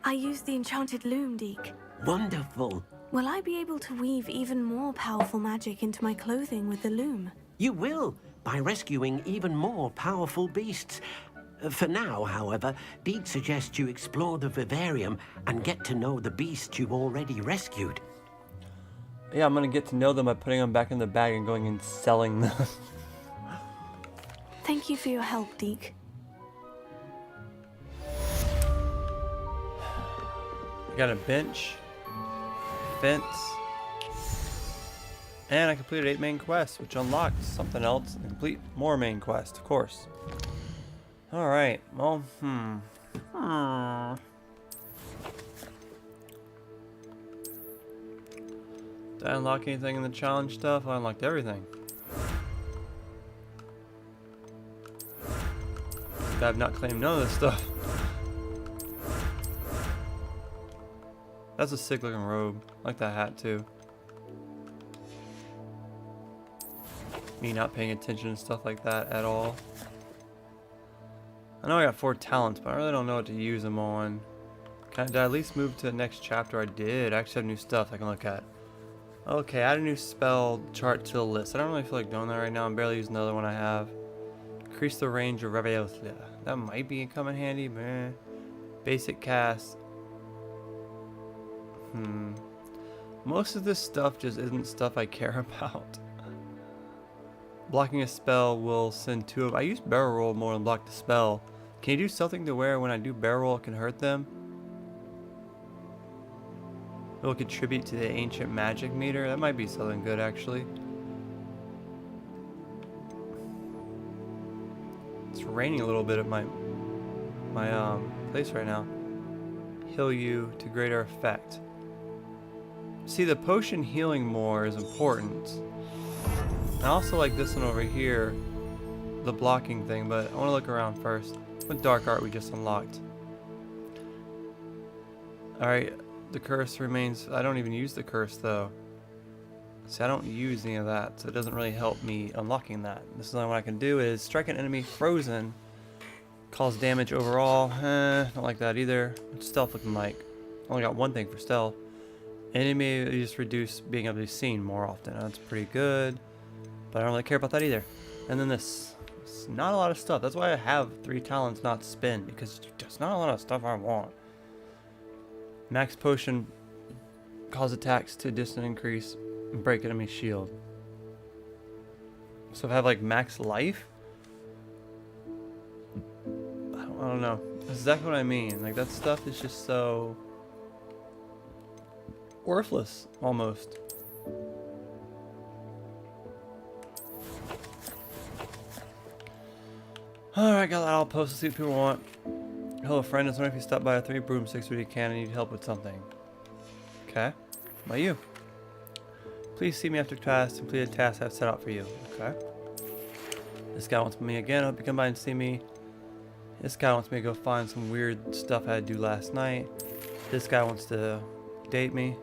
I used the enchanted loom, Deke. Wonderful. Will I be able to weave even more powerful magic into my clothing with the loom? You will, by rescuing even more powerful beasts. For now, however, Deke suggests you explore the vivarium and get to know the beasts you've already rescued. Yeah, I'm going to get to know them by putting them back in the bag and going and selling them. Thank you for your help, Deke. I got a bench, fence, and I completed 8 main quests, which unlocked something else and complete more main quests, of course. Alright, well, Did I unlock anything in the challenge stuff? I unlocked everything. I've not claimed none of this stuff. That's a sick looking robe. I like that hat too. Me not paying attention to stuff like that at all. I know I got 4 talents, but I really don't know what to use them on. Did I at least move to the next chapter? I did. I actually have new stuff I can look at. Okay, add a new spell chart to the list. I don't really feel like doing that right now. I'm barely using the other one I have. Increase the range of Reveolia. That might be come in handy, man. Basic cast. Most of this stuff just isn't stuff I care about. Blocking a spell will send 2 of... I use barrel roll more than block the spell. Can you do something to where when I do barrel roll it can hurt them? It will contribute to the ancient magic meter. That might be something good actually. It's raining a little bit at my place right now. Heal you to greater effect. See, the potion healing more is important. I also like this one over here, the blocking thing, but I want to look around first. What dark art we just unlocked? Alright, the curse remains. I don't even use the curse though. See, I don't use any of that, so it doesn't really help me unlocking that. This is only what I can do is strike an enemy frozen. Cause damage overall. Don't like that either. What's stealth looking like? Only got one thing for stealth. Enemy just reduce being able to be seen more often. That's pretty good. But I don't really care about that either. And then this. It's not a lot of stuff. That's why I have 3 talents not spend. Because there's not a lot of stuff I want. Max potion. Cause attacks to distant increase. And break enemy shield. So if I have like max life? I don't know. That's exactly what I mean. Like that stuff is just so worthless almost. Alright, got that all posted. See what people want. Hello, friend. I was wondering if you stopped by 3 broomsticks when you can and need help with something. Okay. How about you? Please see me after class to complete a task I've set out for you. Okay. This guy wants me again. I hope you come by and see me. This guy wants me to go find some weird stuff I had to do last night. This guy wants to date me.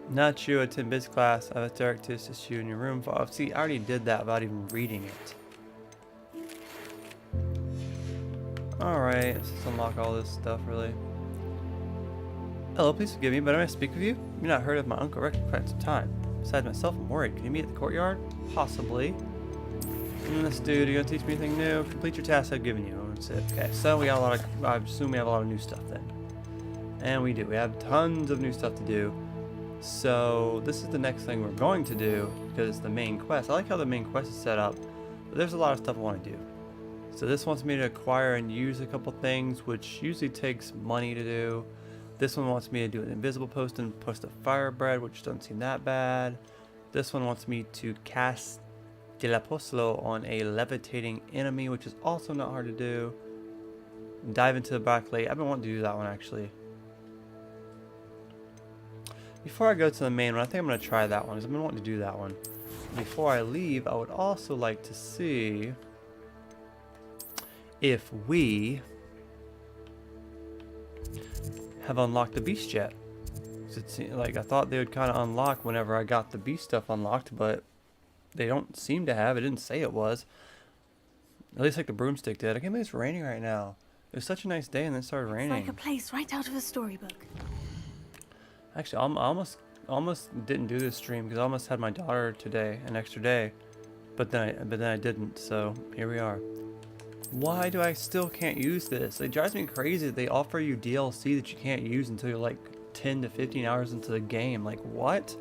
Not you, attend biz class. I have a direct to assist you in your room. See, I already did that without even reading it. Alright, let's just unlock all this stuff, really. Hello, please forgive me, but I may speak with you? You've not heard of my Uncle Rick in quite some time. Besides myself, I'm worried. Can you meet at the courtyard? Possibly. Let's do. Are you gonna teach me anything new? Complete your task I've given you. That's it. Okay, so we got a lot of. I assume we have a lot of new stuff then. And we do. We have tons of new stuff to do. So this is the next thing we're going to do because it's the main quest. I like how the main quest is set up, but there's a lot of stuff I want to do. So this wants me to acquire and use a couple things, which usually takes money to do. This one wants me to do an invisible post and post a fire bread, which doesn't seem that bad. This one wants me to cast De La Poslo on a levitating enemy, which is also not hard to do. Dive into the Black Lake. I've been wanting to do that one actually. Before I go to the main one, I think I'm going to try that one because I've been wanting to do that one. Before I leave, I would also like to see if we have unlocked the beast yet. It's like I thought they would kind of unlock whenever I got the beast stuff unlocked, but they don't seem to have. It didn't say it was. At least like the broomstick did. I can't believe it's raining right now. It was such a nice day and then it started raining. It's like a place right out of a storybook. Actually, I almost didn't do this stream because I almost had my daughter today, an extra day, but then I didn't. So here we are. Why do I still can't use this? It drives me crazy that they offer you DLC that you can't use until you're like 10 to 15 hours into the game. Like what?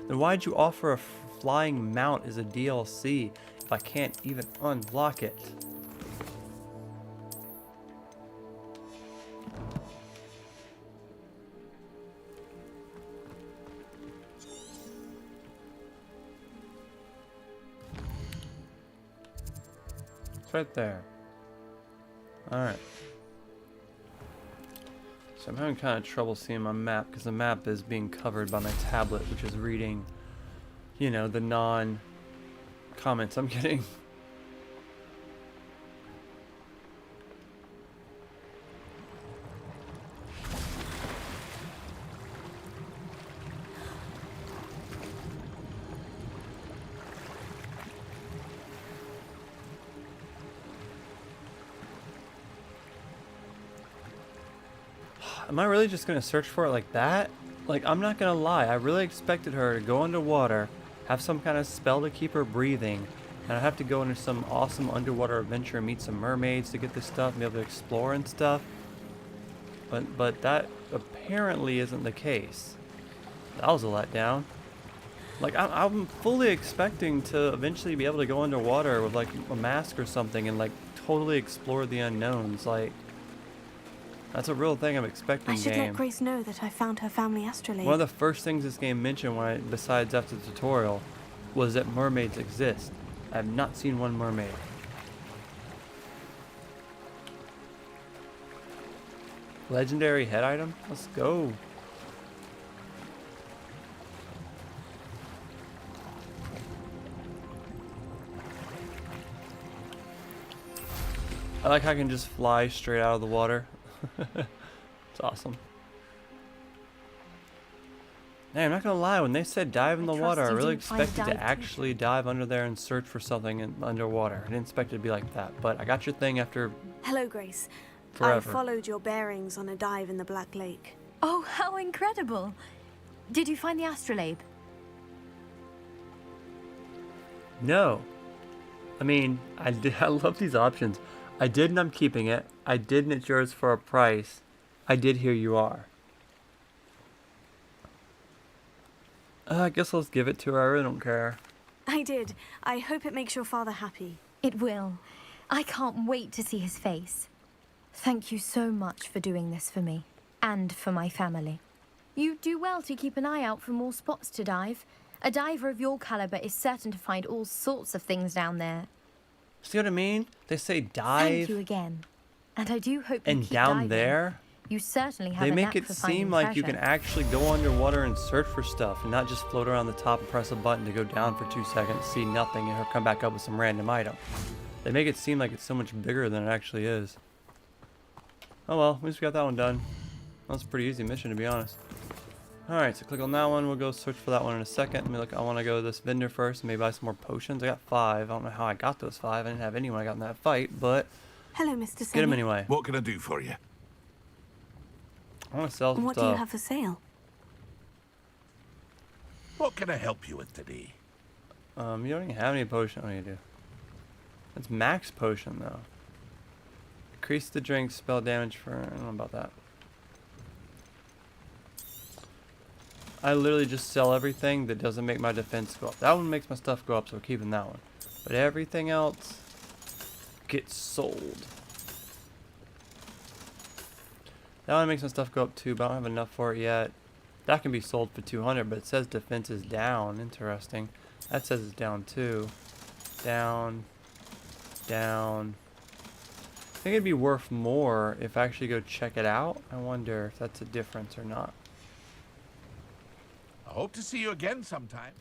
Then why'd you offer a flying mount as a DLC if I can't even unlock it? It's right there. Alright. So I'm having kind of trouble seeing my map because the map is being covered by my tablet, which is reading, you know, the non-comments I'm getting. Am I really just going to search for it like that? Like, I'm not going to lie. I really expected her to go underwater, have some kind of spell to keep her breathing, and I'd have to go into some awesome underwater adventure and meet some mermaids to get this stuff and be able to explore and stuff. But that apparently isn't the case. That was a letdown. Like, I'm fully expecting to eventually be able to go underwater with, like, a mask or something and, like, totally explore the unknowns. Like, that's a real thing I'm expecting. I should let Grace know that I found her family astrolabe. One of the first things this game mentioned besides after the tutorial was that mermaids exist. I have not seen one mermaid. Legendary head item? Let's go. I like how I can just fly straight out of the water. It's awesome. Hey, I'm not gonna lie, when they said dive in the water, I really expected to actually dive under there and search for something underwater. I didn't expect it to be like that, but I got your thing after Hello, Grace. forever. I followed your bearings on a dive in the Black Lake. Oh, how incredible! Did you find the astrolabe? No. I mean, I love these options. I did and I'm keeping it. I did and it's yours for a price. I did, here you are. I guess let's give it to her. I really don't care. I did. I hope it makes your father happy. It will. I can't wait to see his face. Thank you so much for doing this for me. And for my family. You do well to keep an eye out for more spots to dive. A diver of your caliber is certain to find all sorts of things down there. See what I mean? They say dive. Thank you again. And I do hope you And keep down diving. there, You certainly have they a make knack it for finding seem like you treasure. can actually go underwater and search for stuff and not just float around the top and press a button to go down for 2 seconds, see nothing, and come back up with some random item. They make it seem like it's so much bigger than it actually is. Oh well, we just got that one done. That was a pretty easy mission, to be honest. Alright, so click on that one. We'll go search for that one in a second. Let me look. I want to go to this vendor first and maybe buy some more potions. I got 5. I don't know how I got those 5. I didn't have any when I got in that fight, but Hello, Mr. get Semi. them anyway. What can I do for you? I want to sell some What do stuff. you have for sale? What can I help you with today? You don't even have any potion. Oh, you do. That's max potion, though. Increase the drink spell damage for... I don't know about that. I literally just sell everything that doesn't make my defense go up. That one makes my stuff go up, so we're keeping that one. But everything else gets sold. That one makes my stuff go up too, but I don't have enough for it yet. That can be sold for 200, but it says defense is down. Interesting. That says it's down too. Down. Down. I think it'd be worth more if I actually go check it out. I wonder if that's a difference or not. I hope to see you again sometime.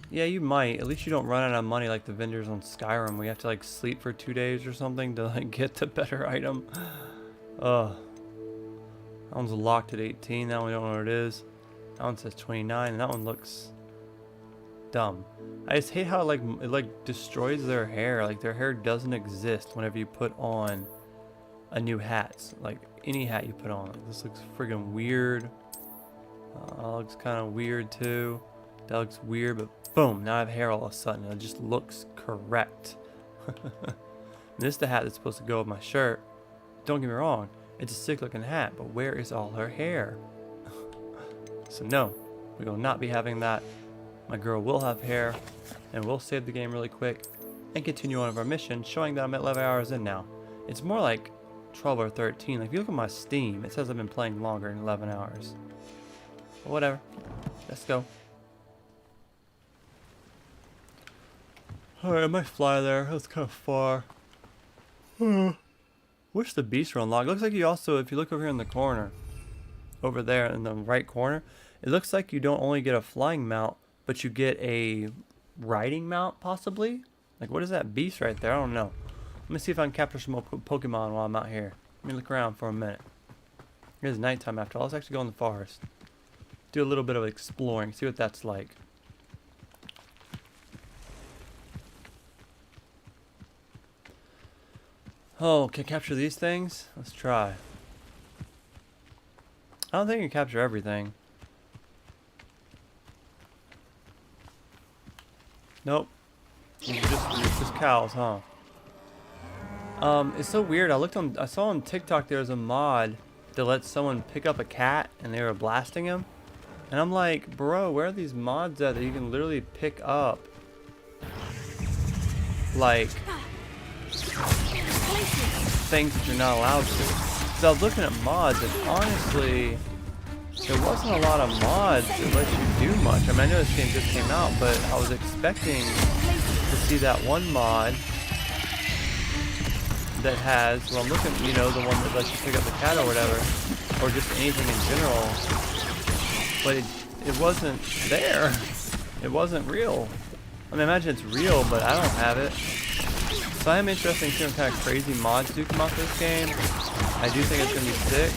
Yeah, you might. At least you don't run out of money like the vendors on Skyrim. We have to like sleep for 2 days or something to like get the better item. Ugh. That one's locked at 18. That one we don't know what it is. That one says 29, and that one looks dumb. I just hate how it like destroys their hair. Like their hair doesn't exist whenever you put on a new hat. Like any hat you put on. Like, this looks friggin' weird. Looks kind of weird too. That looks weird, but boom, now I have hair all of a sudden. It just looks correct. This is the hat that's supposed to go with my shirt. Don't get me wrong, it's a sick looking hat, but where is all her hair? So no, we will not be having that. My girl will have hair, and we'll save the game really quick and continue on with our mission, showing that I'm at 11 hours in now. It's more like 12 or 13. Like if you look at my Steam, it says I've been playing longer than 11 hours. But whatever, let's go. Alright, I might fly there. That's kind of far. Wish the beasts were unlocked. Looks like you also, if you look over here in the corner, over there in the right corner, it looks like you don't only get a flying mount, but you get a riding mount, possibly? Like, what is that beast right there? I don't know. Let me see if I can capture some more Pokemon while I'm out here. Let me look around for a minute. It is nighttime after all. Let's actually go in the forest. Do a little bit of exploring, see what that's like. Oh, can I capture these things? Let's try. I don't think you can capture everything. Nope. It's just cows, huh? It's so weird. I saw on TikTok there's a mod that lets someone pick up a cat and they were blasting him. And I'm like, bro, where are these mods at that you can literally pick up? Like things that you're not allowed to. So I was looking at mods, and honestly, there wasn't a lot of mods that let you do much. I mean, I know this game just came out, but I was expecting to see that one mod that has, well, I'm looking, you know, the one that lets you pick up the cat or whatever, or just anything in general. But it wasn't there. It wasn't real. I mean, imagine it's real, but I don't have it. So I am interested in seeing what kind of crazy mods do come out this game. I do think it's going to be sick.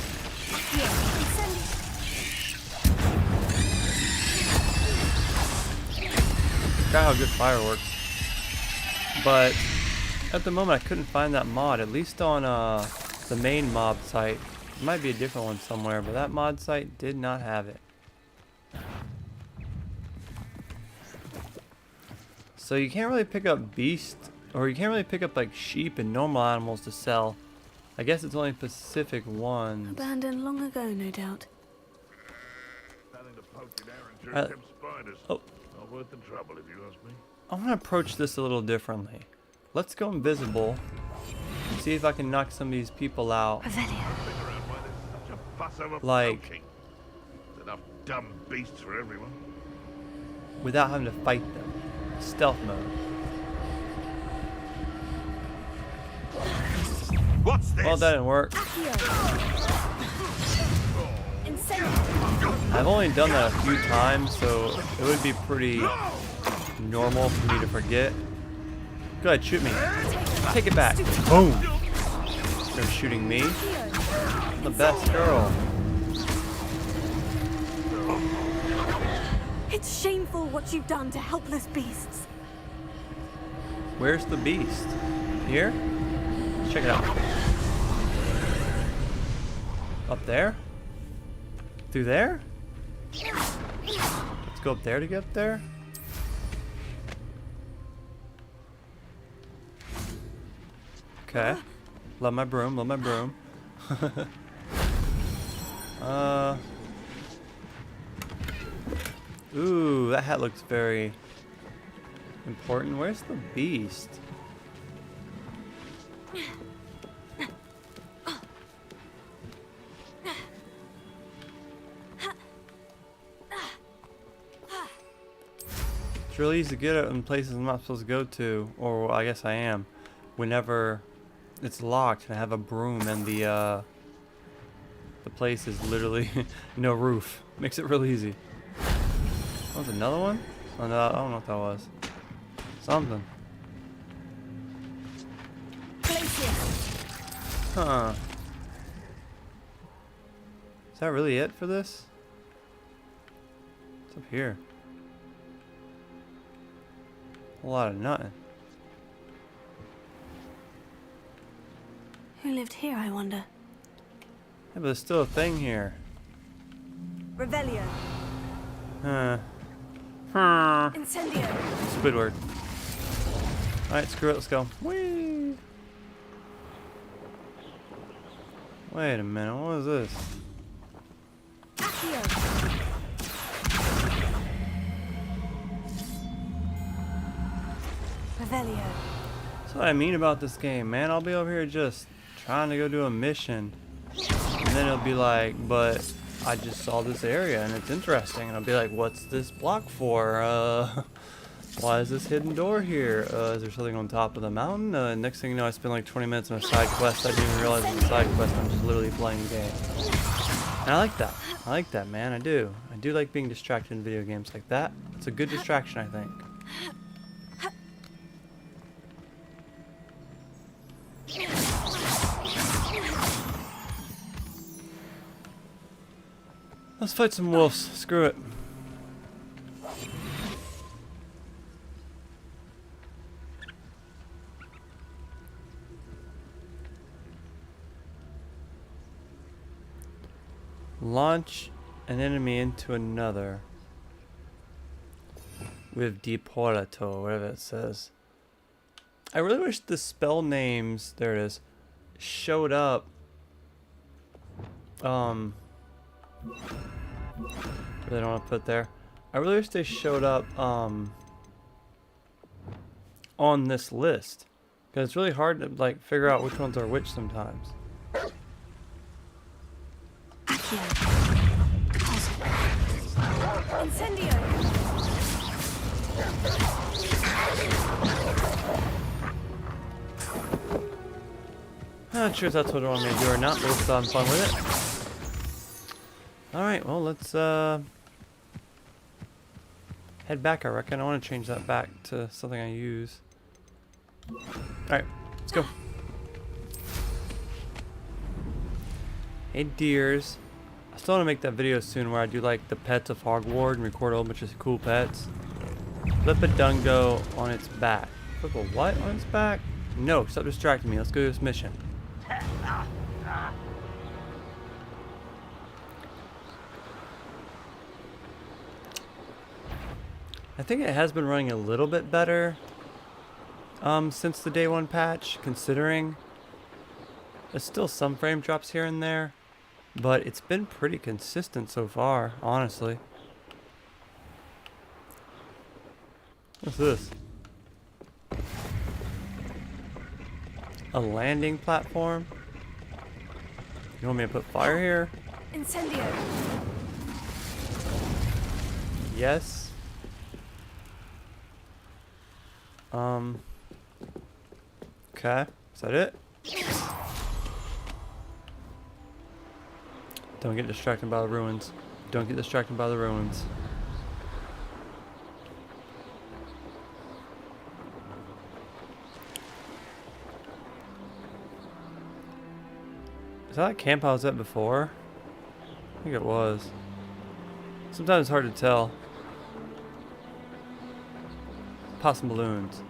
Forgot how good fire works. But at the moment I couldn't find that mod, at least on the main mob site. It might be a different one somewhere, but that mod site did not have it. So you can't really pick up beasts, or you can't really pick up like sheep and normal animals to sell. I guess it's only specific ones. Abandoned long ago, no doubt. kept spiders. Oh. Not worth the trouble, if you ask me. I'm gonna approach this a little differently. Let's go invisible and see if I can knock some of these people out. Figure out why there's such a fuss over Like- poaching. There's enough dumb beasts for everyone. Without having to fight them. Stealth mode. What's this? Well, that didn't work. I've only done that a few times, so it would be pretty normal for me to forget. Go ahead, shoot me. Take it back. Boom. They're shooting me. I'm the best girl. It's shameful what you've done to helpless beasts. Where's the beast? Here? Check it out. Up there? Through there? Let's go up there to get up there. Okay. Love my broom, love my broom. Ooh, that hat looks very important. Where's the beast? It's really easy to get it in places I'm not supposed to go to, or I guess I am. Whenever it's locked and I have a broom and the place is literally no roof. Makes it real easy. That was another one? Oh, no, I don't know what that was. Something. Huh. Is that really it for this? What's up here? A lot of nothing. Who lived here, I wonder? Yeah, but there's still a thing here. Revelio. Huh. Incendio. Squidward. Alright, screw it, let's go. Whee! Wait a minute, what is this? Accio. Revelio. That's what I mean about this game, man. I'll be over here just trying to go do a mission. And then it'll be like, but I just saw this area and it's interesting. And I'll be like, what's this block for? Why is this hidden door here? Is there something on top of the mountain? Next thing you know, I spend like 20 minutes on a side quest. I didn't even realize it was a side quest. I'm just literally playing the game. And I like that. I like that, man. I do. I do like being distracted in video games like that. It's a good distraction, I think. Let's fight some wolves. Screw it. Launch an enemy into another with Deportato, whatever it says. I really wish the spell names, there it is, showed up. Really don't want to put there. I really wish they showed up on this list, because it's really hard to like figure out which ones are which sometimes. Incendio. I'm not sure if that's what I want me to do or not, but let's have fun with it. Alright, well, let's head back, I reckon. I want to change that back to something I use. Alright, let's go. Hey, deers. I still want to make that video soon where I do like the pets of Hogwarts and record a whole bunch of cool pets. Flip a dungo on its back. Flip a what on its back? No, stop distracting me. Let's go do this mission. I think it has been running a little bit better since the day one patch, considering there's still some frame drops here and there, but it's been pretty consistent so far, honestly. What's this? A landing platform? You want me to put fire here? Incendio. Yes. Okay. Is that it? Don't get distracted by the ruins. Don't get distracted by the ruins. Is that a camp I was at before? I think it was. Sometimes it's hard to tell. Possum balloons.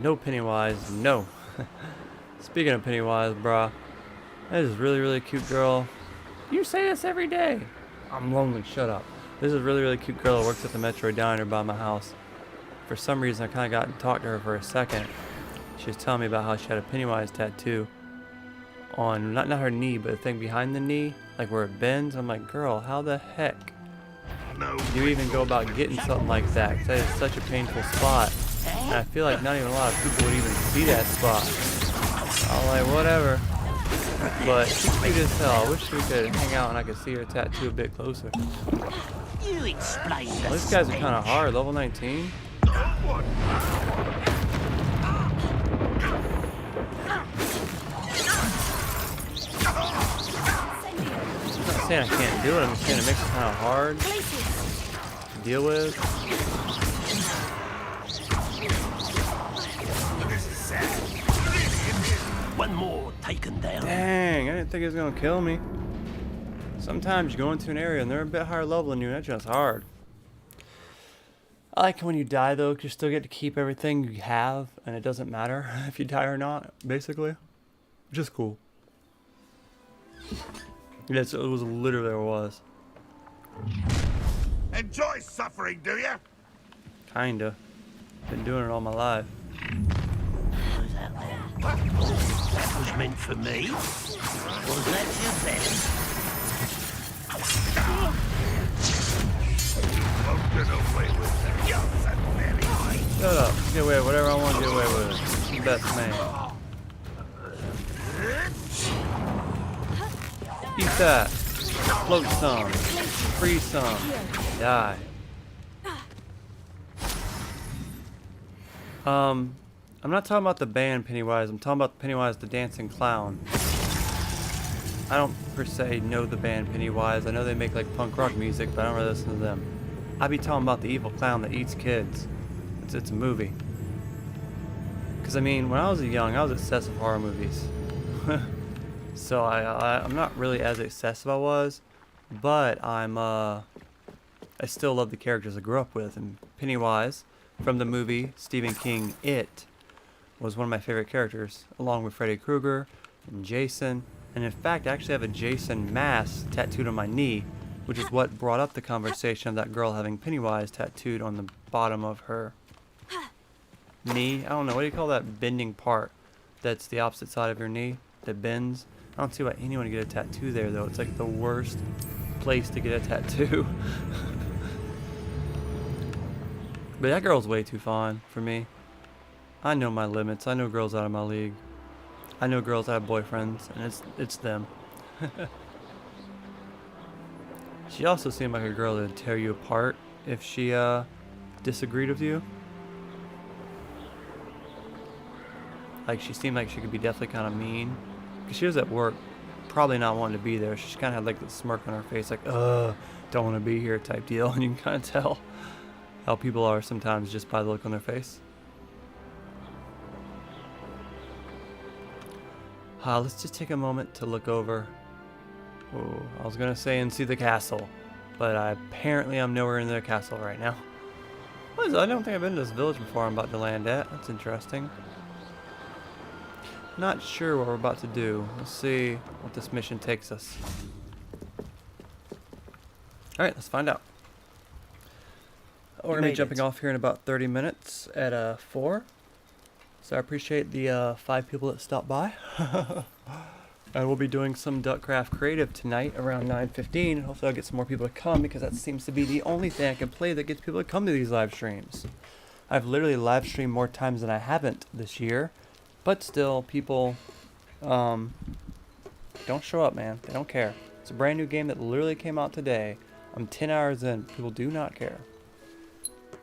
No Pennywise, no. Speaking of Pennywise, brah. That is a really, really cute girl. You say this every day. I'm lonely, shut up. This is a really, really cute girl that works at the Metro Diner by my house. For some reason, I kind of got to talk to her for a second. She was telling me about how she had a Pennywise tattoo on, not her knee, but the thing behind the knee, like where it bends. I'm like, girl, how the heck do you even go about getting something like that? 'Cause that is such a painful spot. And I feel like not even a lot of people would even see that spot. I'm like, whatever. But she's cute as hell. I wish we could hang out and I could see her tattoo a bit closer. You explain Well, these guys are kind of hard. Level 19. I'm not saying I can't do it. I'm just saying it makes it kind of hard to deal with. One more taken down. Dang, I didn't think it was going to kill me. Sometimes you go into an area and they're a bit higher level than you, and that's just hard. I like when you die, though, because you still get to keep everything you have, and it doesn't matter if you die or not, basically. Just cool. Yes, it was literally what it was. Enjoy suffering, do you? Kinda. Been doing it all my life. That was meant for me. Was that your best? Won't get away with that. You're pathetic. Shut up. Get away with whatever I want to get away with. I'm the best man. Eat that. Float some. Freeze some. Die. I'm not talking about the band Pennywise. I'm talking about Pennywise the Dancing Clown. I don't per se know the band Pennywise. I know they make like punk rock music, but I don't really listen to them. I be talking about the evil clown that eats kids. It's a movie. Cause I mean, when I was young, I was obsessed with horror movies. So I'm not really as obsessed as I was, but I still love the characters I grew up with. And Pennywise, from the movie Stephen King It, was one of my favorite characters, along with Freddy Krueger and Jason. And in fact, I actually have a Jason mask tattooed on my knee, which is what brought up the conversation of that girl having Pennywise tattooed on the bottom of her knee. I don't know, what do you call that bending part that's the opposite side of your knee that bends? I don't see why anyone would get a tattoo there, though. It's like the worst place to get a tattoo. But that girl's way too fine for me. I know my limits. I know girls out of my league. I know girls that have boyfriends, and it's them. She also seemed like a girl that would tear you apart if she disagreed with you. Like, she seemed like she could be definitely kind of mean. Because she was at work, probably not wanting to be there. She kind of had like the smirk on her face, like, don't want to be here type deal. And you can kind of tell how people are sometimes just by the look on their face. Let's just take a moment to look over. Oh, I was going to say and see the castle, but apparently I'm nowhere in the castle right now. What is it? I don't think I've been to this village before I'm about to land at. That's interesting. Not sure what we're about to do. Let's see what this mission takes us. Alright, let's find out. We're going to be jumping off here in about 30 minutes at 4. So I appreciate the 5 people that stopped by. I will be doing some Duckcraft Creative tonight around 9:15. Hopefully I'll get some more people to come, because that seems to be the only thing I can play that gets people to come to these live streams. I've literally live streamed more times than I haven't this year, but still, people don't show up, man. They don't care. It's a brand new game that literally came out today. I'm 10 hours in. People do not care.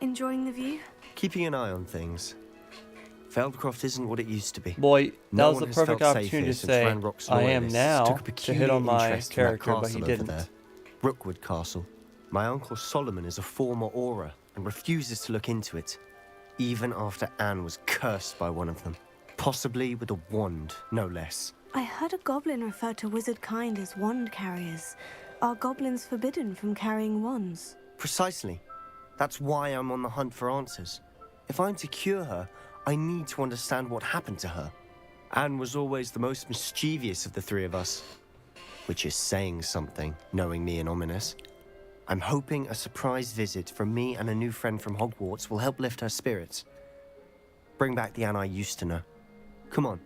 Enjoying the view? Keeping an eye on things. Feldcroft isn't what it used to be. Boy, that No was one the has perfect felt safe opportunity here to since say, Ranrock's I am loyalists now, took a to peculiar hit on my interest in that character, but he castle over didn't. there. Rookwood Castle. My uncle Solomon is a former Auror and refuses to look into it, even after Anne was cursed by one of them. Possibly with a wand, no less. I heard a goblin refer to wizard kind as wand carriers. Are goblins forbidden from carrying wands? Precisely. That's why I'm on the hunt for answers. If I'm to cure her, I need to understand what happened to her. Anne was always the most mischievous of the three of us. Which is saying something, knowing me and Ominous. I'm hoping a surprise visit from me and a new friend from Hogwarts will help lift her spirits. Bring back the Anne I used to know. Come on.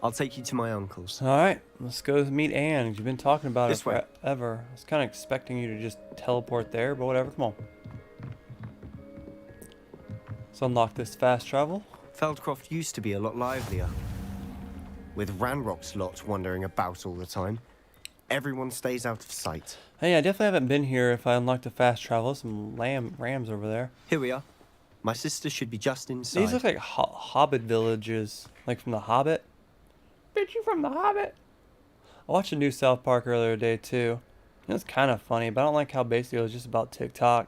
I'll take you to my uncle's. Alright, let's go meet Anne. You've been talking about This it way. forever. I was kind of expecting you to just teleport there, but whatever. Come on. Let's unlock this fast travel. Feldcroft used to be a lot livelier. With Ranrock's lot wandering about all the time. Everyone stays out of sight. Hey, I definitely haven't been here if I unlocked the fast travel. Some rams over there. Here we are. My sister should be just inside. These look like hobbit villages. Like from The Hobbit. Bitch, you from The Hobbit? I watched a new South Park earlier today, too. It was kind of funny, but I don't like how basically it was just about TikTok.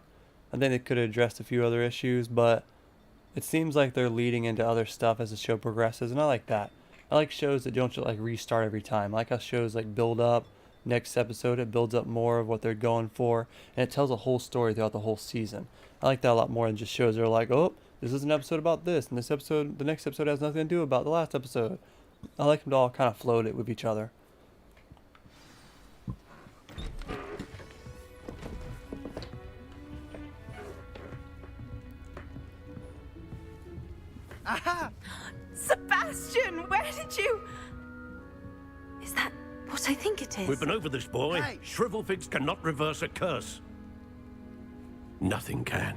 I think they could have addressed a few other issues, but it seems like they're leading into other stuff as the show progresses, and I like that. I like shows that don't just like restart every time. I like how shows like build up. Next episode, it builds up more of what they're going for, and it tells a whole story throughout the whole season. I like that a lot more than just shows that are like, oh, this is an episode about this, and this episode, the next episode has nothing to do about the last episode. I like them to all kind of float it with each other. Aha! Sebastian, where did you... Is that what I think it is? We've been over this, boy. Hey. Shrivelfigs cannot reverse a curse. Nothing can.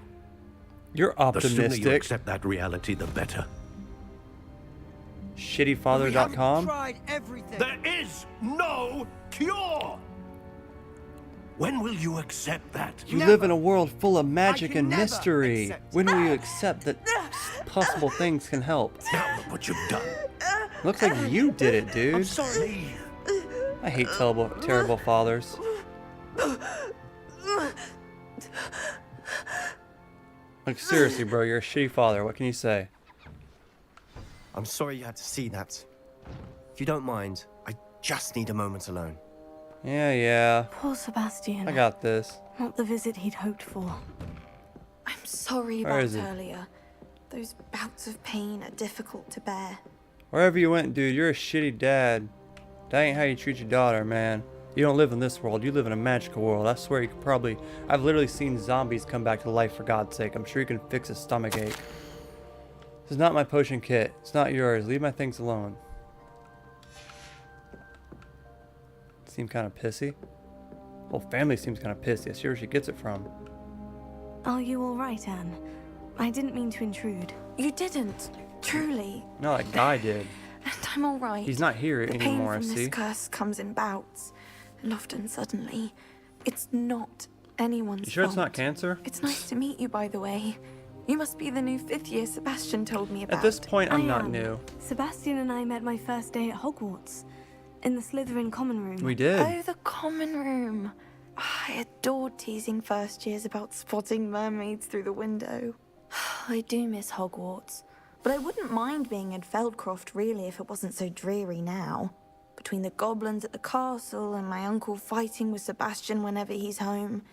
You're The sooner you optimistic. accept that reality, the better. Shittyfather.com. Tried everything. There is no cure! When will you accept that? You live in a world full of magic can and never mystery. accept When will you accept that possible things can help? Now look what you've done. Looks like you did it, I'm dude. sorry. I hate terrible fathers. Like, seriously, bro, you're a shitty father. What can you say? I'm sorry you had to see that. If you don't mind, I just need a moment alone. Yeah. Poor Sebastian. I got this. Not the visit he'd hoped for. I'm sorry Where about is it? earlier. Those bouts of pain are difficult to bear. Wherever you went, dude, you're a shitty dad. That ain't how you treat your daughter, man. You don't live in this world. You live in a magical world. I swear you could probably... I've literally seen zombies come back to life, for God's sake. I'm sure you can fix a stomach ache. This is not my potion kit. It's not yours. Leave my things alone. Seem kind of pissy. Whole family seems kind of pissy. I see where she gets it from. Are you all right, Anne? I didn't mean to intrude. You didn't, truly. No, like Guy did. And I'm all right. He's not here the anymore, I pain from see. this curse comes in bouts, and often suddenly. It's not anyone's You sure it's fault. not cancer? It's nice to meet you, by the way. You must be the new 5th year Sebastian told me about. At this point, I'm I not am. new. Sebastian and I met my first day at Hogwarts. In the Slytherin common room. We did. Oh, the common room. I adored teasing first years about spotting mermaids through the window. I do miss Hogwarts, but I wouldn't mind being in Feldcroft really if it wasn't so dreary now. Between the goblins at the castle and my uncle fighting with Sebastian whenever he's home.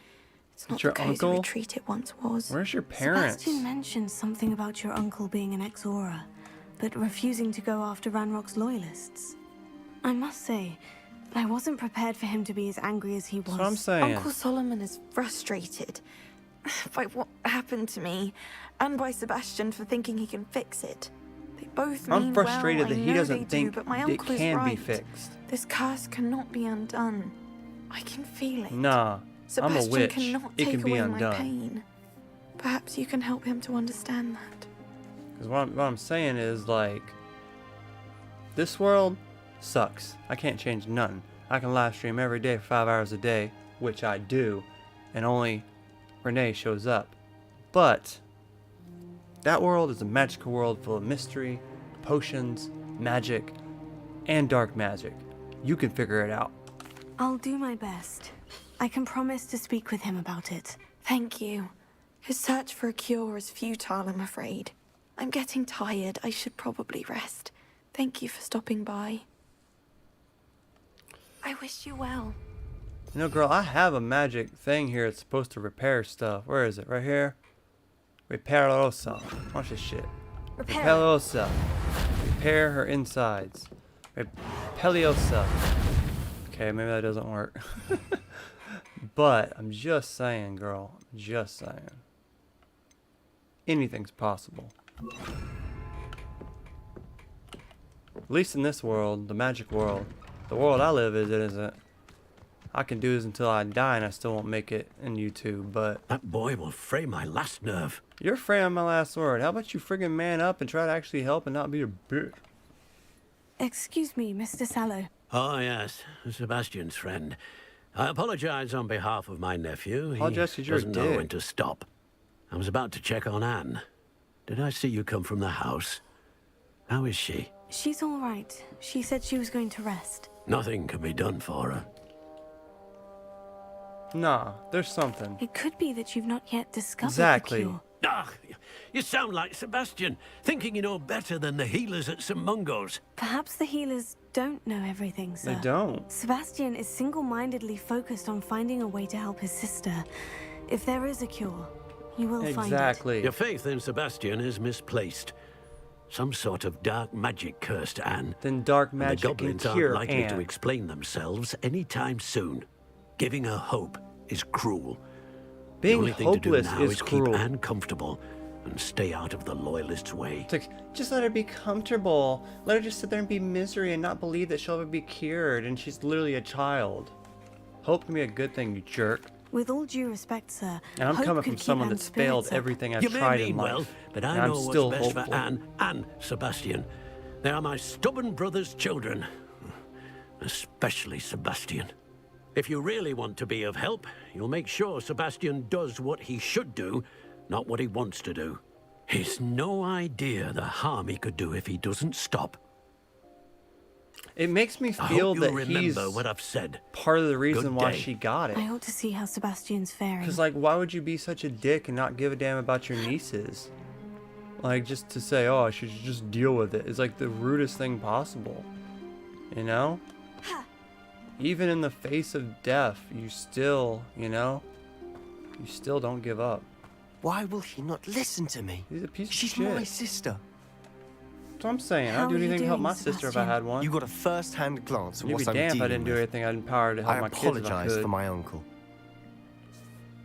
It's not your the cozy uncle? retreat it once was. Where's your parents? Sebastian mentioned something about your uncle being an ex-Auror, but refusing to go after Ranrock's loyalists. I must say, I wasn't prepared for him to be as angry as he was. That's what I'm saying. Uncle Solomon is frustrated by what happened to me, and by Sebastian for thinking he can fix it. They both I'm mean frustrated well, that I he know doesn't they do, think but my it uncle is can be right. fixed. This curse cannot be undone. I can feel it. Nah, I'm a Sebastian witch. cannot It take can be away my undone. pain. Perhaps you can help him to understand that. Because what I'm saying is, like, this world sucks. I can't change none. I can live stream every day for 5 hours a day, which I do, and only Renee shows up. But that world is a magical world full of mystery, potions, magic, and dark magic. You can figure it out. I'll do my best. I can promise to speak with him about it. Thank you. His search for a cure is futile, I'm afraid. I'm getting tired. I should probably rest. Thank you for stopping by. I wish you well. You know, girl, I have a magic thing here that's supposed to repair stuff. Where is it? Right here? Reparosa. Watch this shit. Reparosa. Repair her insides. Repeliosa. Okay, maybe that doesn't work. But I'm just saying, girl. I'm just saying. Anything's possible. At least in this world, the magic world. The world I live in, it isn't. I can do this until I die and I still won't make it in YouTube, but... That boy will fray my last nerve. You're fraying my last word. How about you friggin' man up and try to actually help and not be a bitch? Excuse me, Mr. Sallow. Oh, yes. Sebastian's friend. I apologize on behalf of my nephew. He Apologize 'cause you're a doesn't know dick. when to stop. I was about to check on Anne. Did I see you come from the house? How is she? She's all right. She said she was going to rest. Nothing can be done for her. Nah, there's something. It could be that you've not yet discovered Exactly. the cure. Ah, you sound like Sebastian, thinking you know better than the healers at St. Mungo's. Perhaps the healers don't know everything, sir. They don't. Sebastian is single-mindedly focused on finding a way to help his sister. If there is a cure, you will find it. Exactly. Your faith in Sebastian is misplaced. Some sort of dark magic cursed Anne. Then dark And the magic can goblins cure aren't likely to Anne. explain themselves anytime soon. Giving her hope is cruel. Being the only thing to do hopeless now is is cruel. keep Anne comfortable and stay out of the loyalists' way. It's like, just let her be comfortable. Let her just sit there and be misery and not believe that she'll ever be cured. And she's literally a child. Hope can be a good thing, you jerk. With all due respect, sir, And I'm hope coming could from keep someone Anne's that's failed spirits up. everything I've You may tried in mean life. well, but and I I'm know what's still best hopeful. for Anne and Sebastian. They are my stubborn brother's children. Especially Sebastian. If you really want to be of help, you'll make sure Sebastian does what he should do, not what he wants to do. He's no idea the harm he could do if he doesn't stop. It makes me I feel hope you'll that remember he's what I've said. part of the reason Good why day. she got it. I ought to see how Sebastian's faring. Because, like, why would you be such a dick and not give a damn about your nieces? Like, just to say, oh, I should just deal with it is like the rudest thing possible. You know? Even in the face of death, you still, you know? You still don't give up. Why will he not listen to me? He's a piece She's of shit. my sister. That's what I'm saying. How I'd do are you anything to help doing, my sister if I Sebastian? had one. You got a first-hand glance at You'd what be I'm damned if I dealing didn't do with. everything I had in power to help I my kids if I apologize could. for my uncle.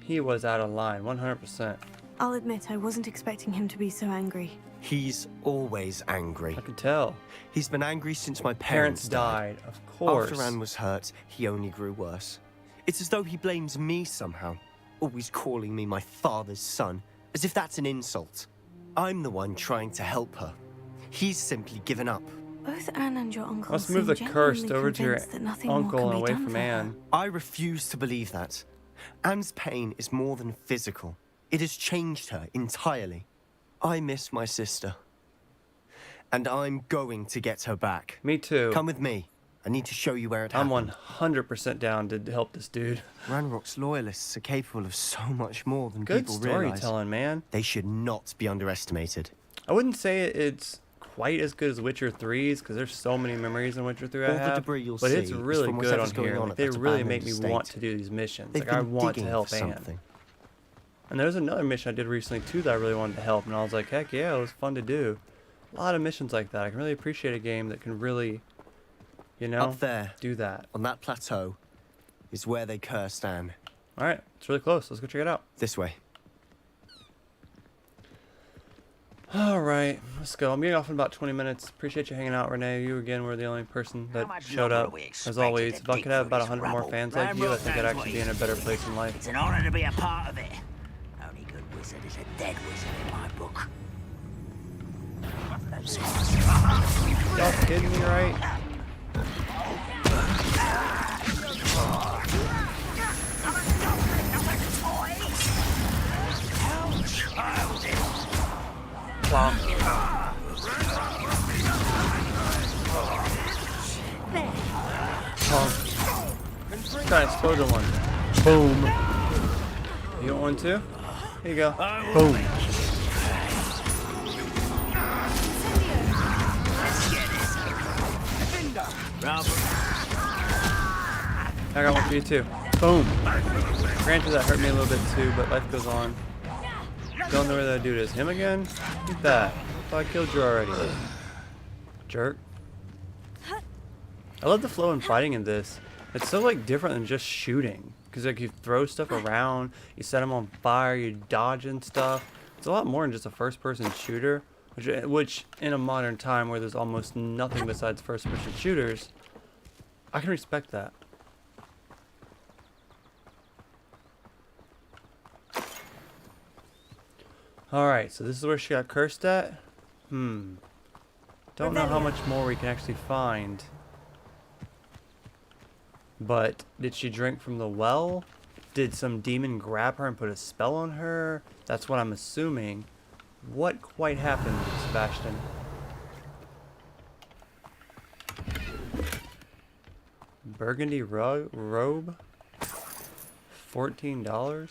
He was out of line, 100%. I'll admit I wasn't expecting him to be so angry. He's always angry. I can tell. He's been angry since my Parents parents died. died, of course. After Anne was hurt, he only grew worse. It's as though he blames me somehow, always calling me my father's son, as if that's an insult. I'm the one trying to help her. He's simply given up. Both Anne and your uncle Let's move the seem cursed genuinely over to your convinced that nothing more uncle can and be away done from for her. Anne. I refuse to believe that. Anne's pain is more than physical. It has changed her entirely. I miss my sister. And I'm going to get her back. Me too. Come with me. I need to show you where it I'm happened. 100% down to help this dude. Ranrock's loyalists are capable of so much more than Good people realize. storytelling, man. They should not be underestimated. I wouldn't say it's quite as good as Witcher 3's because there's so many memories in Witcher 3 I All the have. debris you'll but see it's is really from good on whatever's going here. on Like, at they that really abandoned make me estate. want to do these missions. They've Like I been want to digging help for Anne. something. And there's another mission I did recently too that I really wanted to help, and I was like, heck yeah, it was fun to do. A lot of missions like that. I can really appreciate a game that can really, you know, Up there, do that. on that plateau, is where they cursed Anne. All right, it's really close. Let's go check it out. This way. All right, let's go. I'm getting off in about 20 minutes. Appreciate you hanging out, Renee. You again were the only person that showed up. As always, if I could have about 100 more fans like you, I think I'd actually be in a better place in life. It's an honor to be a part of it. Only good wizard is a dead wizard in my book. Y'all kidding me, right? Wow. Oh. Try to explode the one. Boom. You want one too? Here you go. Boom. I got one for you too. Boom. Granted, that hurt me a little bit too, but life goes on. Don't know where that dude is. Him again? Look at that. I thought I killed you already. Jerk. I love the flow and fighting in this. It's so like different than just shooting. Because like you throw stuff around, you set them on fire, you dodge and stuff. It's a lot more than just a first-person shooter. Which in a modern time where there's almost nothing besides first-person shooters, I can respect that. Alright, so this is where she got cursed at? Don't know how much more we can actually find. But did she drink from the well? Did some demon grab her and put a spell on her? That's what I'm assuming. What quite happened, Sebastian? Burgundy robe? $14?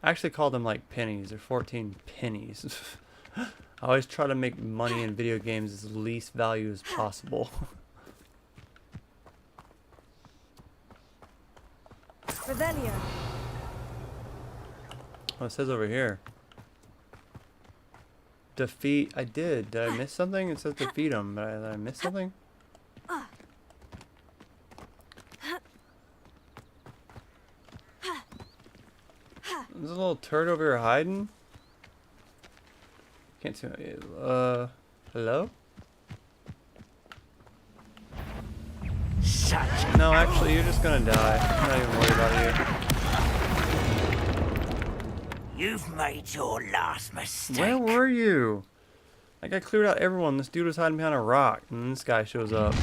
I actually call them like pennies. They're 14 pennies. I always try to make money in video games as least value as possible. Revelio. Oh, it says over here. Defeat. I did. Did I miss something? It says defeat him. Did I miss something? There's a little turd over here hiding. Can't see. Hello? No, actually, you're just gonna die. I'm not even worried about you. You've made your last mistake. Where were you? Like, I cleared out everyone. This dude was hiding behind a rock, and this guy shows up.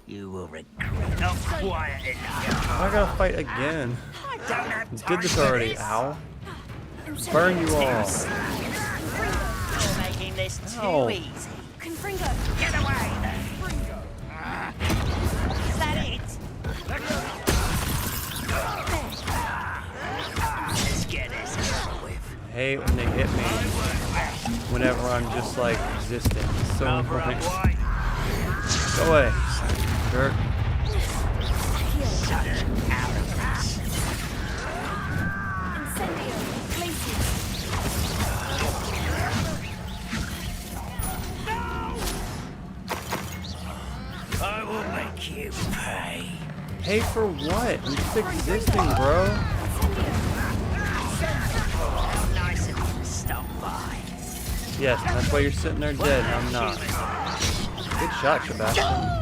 You will regret. Not quiet enough. I gotta fight again. Did this already. Ow. Burn you all. You're making this too easy. Confringo. Get away there. Is that it? Let's get this over with. I hate when they hit me whenever I'm just like resisting. It's so annoying. Go away. Jerk. I will make you pay. Pay for what? I'm just existing, bro. Nice of you to stop by. Yes, and that's why you're sitting there dead, and I'm not. Good shot, Sebastian.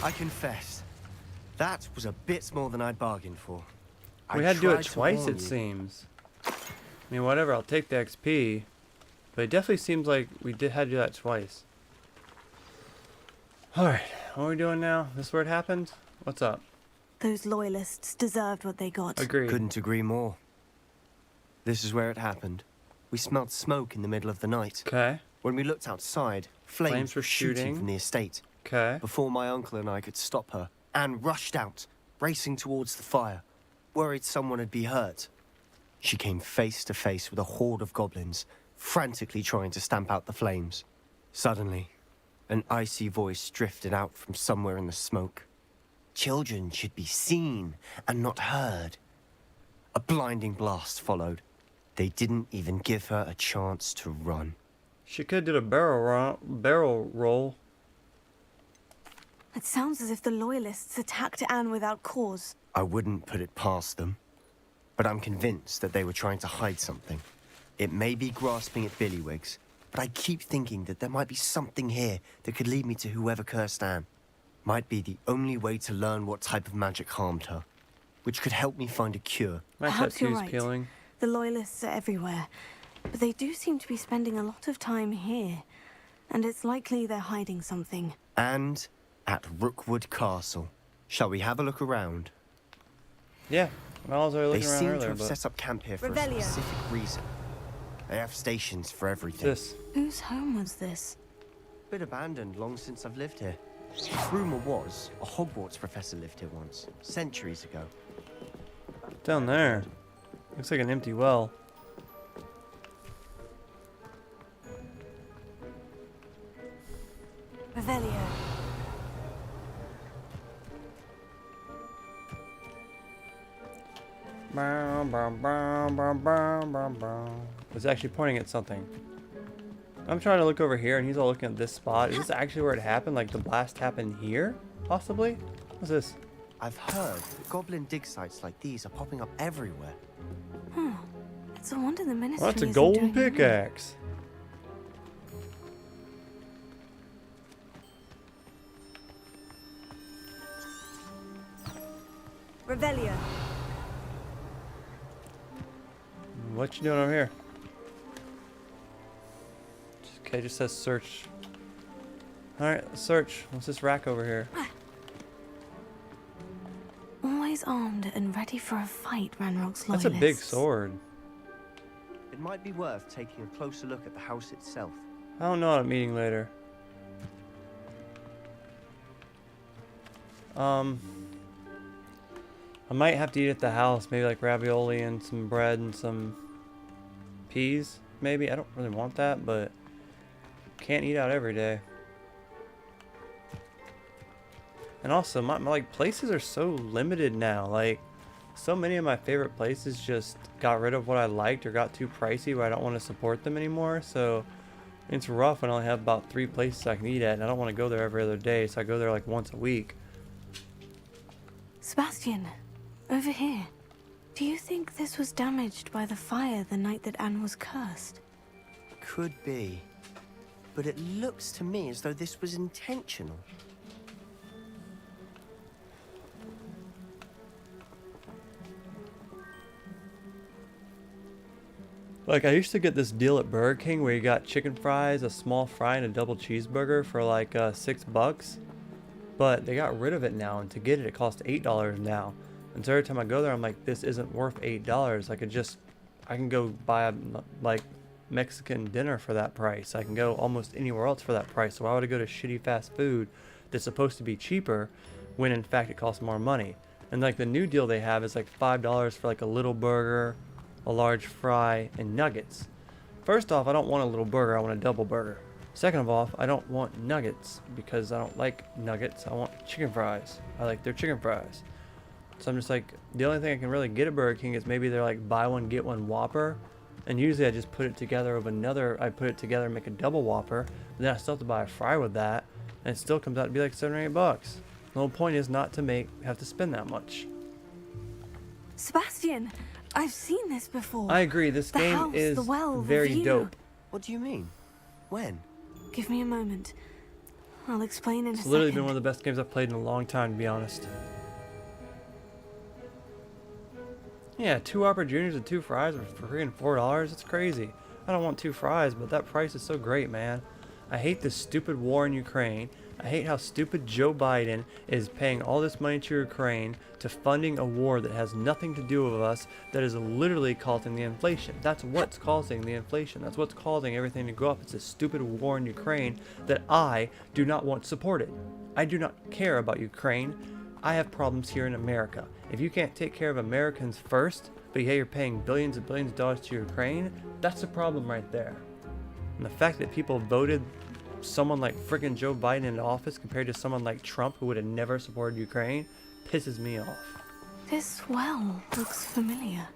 I confess, that was a bit more than I'd bargained for. We I had to do it tried to twice, warn it you. seems. I mean, whatever, I'll take the XP. But it definitely seems like we had to do that twice. Alright, what are we doing now? This is where it happened? What's up? Those loyalists deserved what they got. Agreed. Couldn't agree more. This is where it happened. We smelled smoke in the middle of the night. Okay. When we looked outside, flames were shooting from the estate. Okay. Before my uncle and I could stop her, Anne rushed out, racing towards the fire, worried someone had been hurt. She came face to face with a horde of goblins, frantically trying to stamp out the flames. Suddenly, An icy voice drifted out from somewhere in the smoke. Children should be seen and not heard. A blinding blast followed. They didn't even give her a chance to run. She could have did a barrel roll. It sounds as if the Loyalists attacked Anne without cause. I wouldn't put it past them, but I'm convinced that they were trying to hide something. It may be grasping at Billywigs, but I keep thinking that there might be something here that could lead me to whoever cursed Anne. Might be the only way to learn what type of magic harmed her, which could help me find a cure. My Perhaps you're tattoo's right. peeling. The Loyalists are everywhere, but they do seem to be spending a lot of time here, and it's likely they're hiding something. And at Rookwood Castle. Shall we have a look around? Yeah, I was already They looking around seem earlier, to have but set up camp here for Revelio. a specific reason. They have stations for everything. this. Whose home was this? Been abandoned long since I've lived here. Rumour was a Hogwarts professor lived here once, centuries ago. Down there. Looks like an empty well. Revelio. It's actually pointing at something. I'm trying to look over here and he's all looking at this spot. Is this actually where it happened? Like the blast happened here? Possibly? What's this? I've heard that goblin dig sites like these are popping up everywhere. It's a wonder the ministry Oh, that's a isn't golden doing more. pickaxe. Revelio. What you doing over here? Okay, just says search. Alright, search. What's this rack over here? Always armed and ready for a fight, Ranrock's That's Loyalists. a big sword. It might be worth taking a closer look at the house itself. I don't know at a meeting later. I might have to eat at the house, maybe like ravioli and some bread and some peas, maybe. I don't really want that, but can't eat out every day. And also, my like places are so limited now. Like, so many of my favorite places just got rid of what I liked or got too pricey where I don't want to support them anymore. So it's rough when I only have about 3 places I can eat at, and I don't want to go there every other day, so I go there like once a week. Sebastian, over here. Do you think this was damaged by the fire the night that Anne was cursed? Could be. But it looks to me as though this was intentional. Like, I used to get this deal at Burger King where you got chicken fries, a small fry, and a double cheeseburger for like $6. But they got rid of it now, and to get it, it costs $8 now. And so every time I go there, I'm like, this isn't worth $8. I can go buy a like Mexican dinner for that price. I can go almost anywhere else for that price. So why would I go to shitty fast food that's supposed to be cheaper when in fact it costs more money? And like the new deal they have is like $5 for like a little burger, a large fry, and nuggets. First off, I don't want a little burger, I want a double burger. Second of all, I don't want nuggets because I don't like nuggets. I want chicken fries. I like their chicken fries. So I'm just like, the only thing I can really get at Burger King is maybe they're like buy one get one Whopper. And usually I just put it together with I put it together and make a double Whopper. But then I still have to buy a fry with that. And it still comes out to be like $7 or $8. The whole point is not to have to spend that much. Sebastian, I've seen this before. I agree, this The game house, is the well, the very view. dope. What do you mean? When? Give me a moment. I'll explain in It's a literally second. been one of the best games I've played in a long time, to be honest. Yeah, 2 Whopper Juniors and 2 fries for freaking $4. It's crazy. I don't want 2 fries, but that price is so great, man. I hate this stupid war in Ukraine. I hate how stupid Joe Biden is paying all this money to Ukraine to funding a war that has nothing to do with us, that is literally causing the inflation. That's what's causing the inflation. That's what's causing everything to go up. It's a stupid war in Ukraine that I do not want supported. I do not care about Ukraine. I have problems here in America. If you can't take care of Americans first, but yet you're paying billions and billions of dollars to Ukraine, that's the problem right there. And the fact that people voted someone like freaking Joe Biden in office compared to someone like Trump who would have never supported Ukraine pisses me off. This well looks familiar.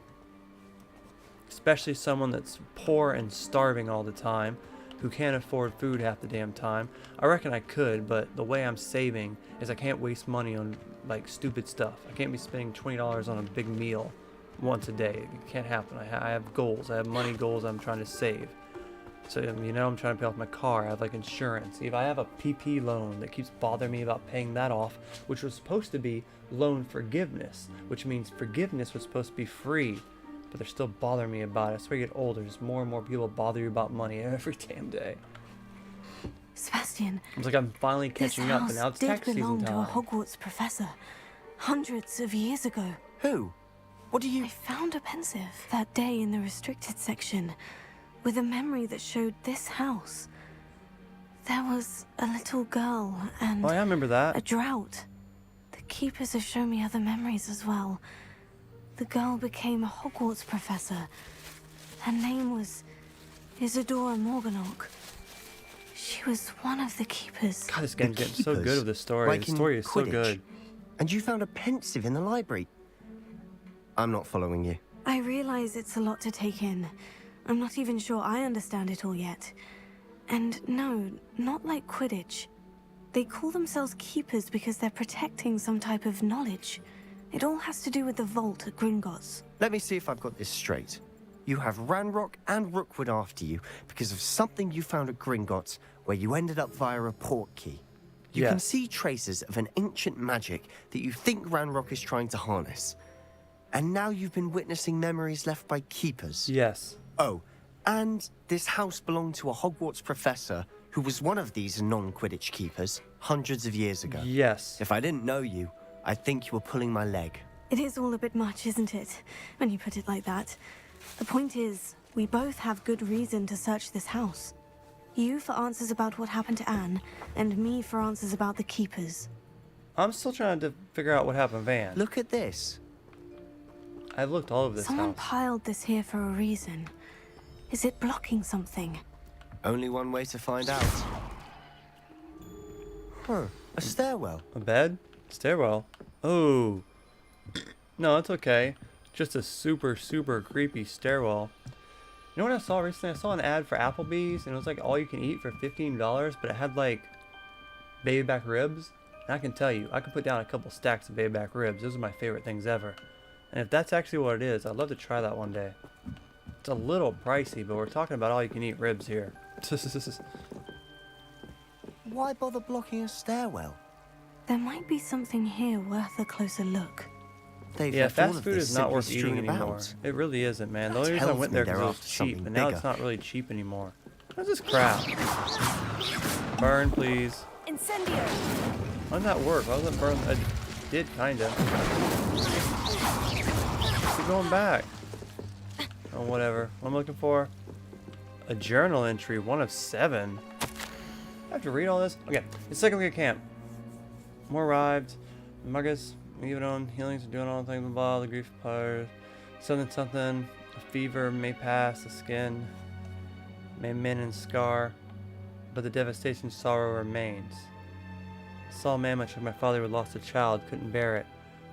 Especially someone that's poor and starving all the time, who can't afford food half the damn time. I reckon I could, but the way I'm saving is I can't waste money on like stupid stuff. I can't be spending $20 on a big meal once a day. It can't happen. I have goals. I have money goals I'm trying to save. So, you know, I'm trying to pay off my car. I have like insurance. If I have a PP loan that keeps bothering me about paying that off, which was supposed to be loan forgiveness, which means forgiveness was supposed to be free, but they're still bothering me about it. As we get older, there's more and more people bother you about money every damn day. Sebastian, It's like I'm finally catching up, and now it's tax did belong season to a time. Hogwarts professor hundreds of years ago. Who? What do you... I found a pensive that day in the restricted section with a memory that showed this house. There was a little girl and Oh, yeah, I remember that. a drought. The keepers have shown me other memories as well. The girl became a Hogwarts professor. Her name was Isadora Morganach. She was one of the keepers. God, this game's getting so keepers? good with the story. Like The in story is so Quidditch? good. And you found a pensive in the library? I'm not following you. I realize it's a lot to take in. I'm not even sure I understand it all yet. And no, not like Quidditch. They call themselves keepers because they're protecting some type of knowledge. It all has to do with the vault at Gringotts. Let me see if I've got this straight. You have Ranrock and Rookwood after you because of something you found at Gringotts where you ended up via a port key. You can Yes. see traces of an ancient magic that you think Ranrock is trying to harness. And now you've been witnessing memories left by keepers. Yes. Oh, and this house belonged to a Hogwarts professor who was one of these non-Quidditch keepers hundreds of years ago. Yes. If I didn't know you, I'd think you were pulling my leg. It is all a bit much, isn't it? When you put it like that. The point is, we both have good reason to search this house. You for answers about what happened to Anne, and me for answers about the keepers. I'm still trying to figure out what happened to Van. Look at this. I've looked all over this Someone house. piled this here for a reason. Is it blocking something? Only one way to find out. Huh. A stairwell. A bed? Stairwell? Oh. No, it's okay. Just a super, super creepy stairwell. You know what I saw recently? I saw an ad for Applebee's, and it was like all you can eat for $15, but it had like baby back ribs. And I can tell you, I can put down a couple stacks of baby back ribs. Those are my favorite things ever. And if that's actually what it is, I'd love to try that one day. It's a little pricey, but we're talking about all you can eat ribs here. Why bother blocking a stairwell? There might be something here worth a closer look. They've Yeah, left all fast of food this is not simply worth eating strewn anymore. about. It really isn't, man. The only That reason I tells went me there they're because it was after cheap, something but now it's bigger. not really cheap anymore. What's this crap? Burn, please. Incendio! Why didn't that work? Why doesn't it burn? It did, kinda. Keep going back. Oh, whatever. What I'm looking for? A journal entry, 1 of 7. I have to read all this? Okay, it's second week of camp. More arrived. Muggus, even on healings, doing all the things, blah, blah, the grief part. Something. A fever may pass, the skin may mend and scar, but the devastation sorrow remains. I saw a man much like my father who had lost a child, couldn't bear it.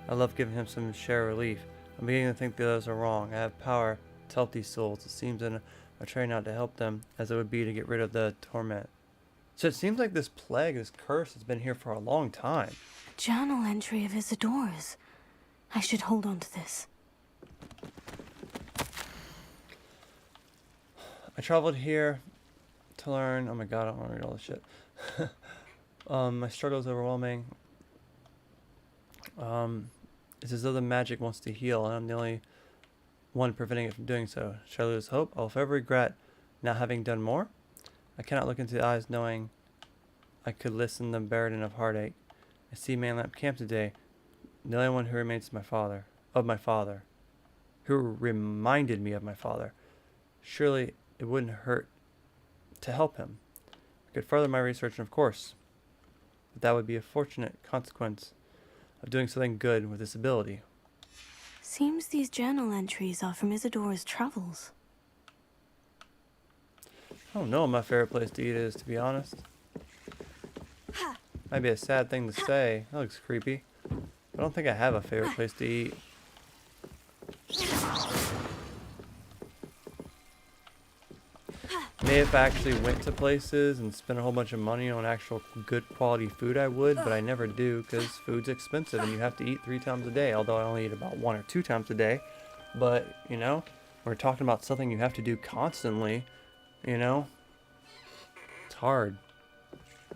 I love giving him some share of relief. I'm beginning to think the others are wrong. I have power to help these souls. It seems in a try not to help them as it would be to get rid of the torment. So it seems like this plague, this curse, has been here for a long time. Journal entry of Isadora's. I should hold on to this. I traveled here to learn. Oh my god, I don't want to read all this shit. My struggle is overwhelming. It's as though the magic wants to heal, and I'm the only one preventing it from doing so. Should I lose hope? I will forever regret not having done more. I cannot look into the eyes knowing I could listen the burden of heartache. I see Manlap Camp today. The only one who remains is my father. Who reminded me of my father. Surely it wouldn't hurt to help him. I could further my research, and of course, but that would be a fortunate consequence of doing something good with this ability. Seems these journal entries are from Isadora's travels. I don't know what my favorite place to eat is, to be honest. Might be a sad thing to say. That looks creepy. I don't think I have a favorite place to eat. Maybe if I actually went to places and spent a whole bunch of money on actual good quality food, I would, but I never do because food's expensive and you have to eat 3 times a day, although I only eat about 1 or 2 times a day. But, you know, we're talking about something you have to do constantly, you know? It's hard.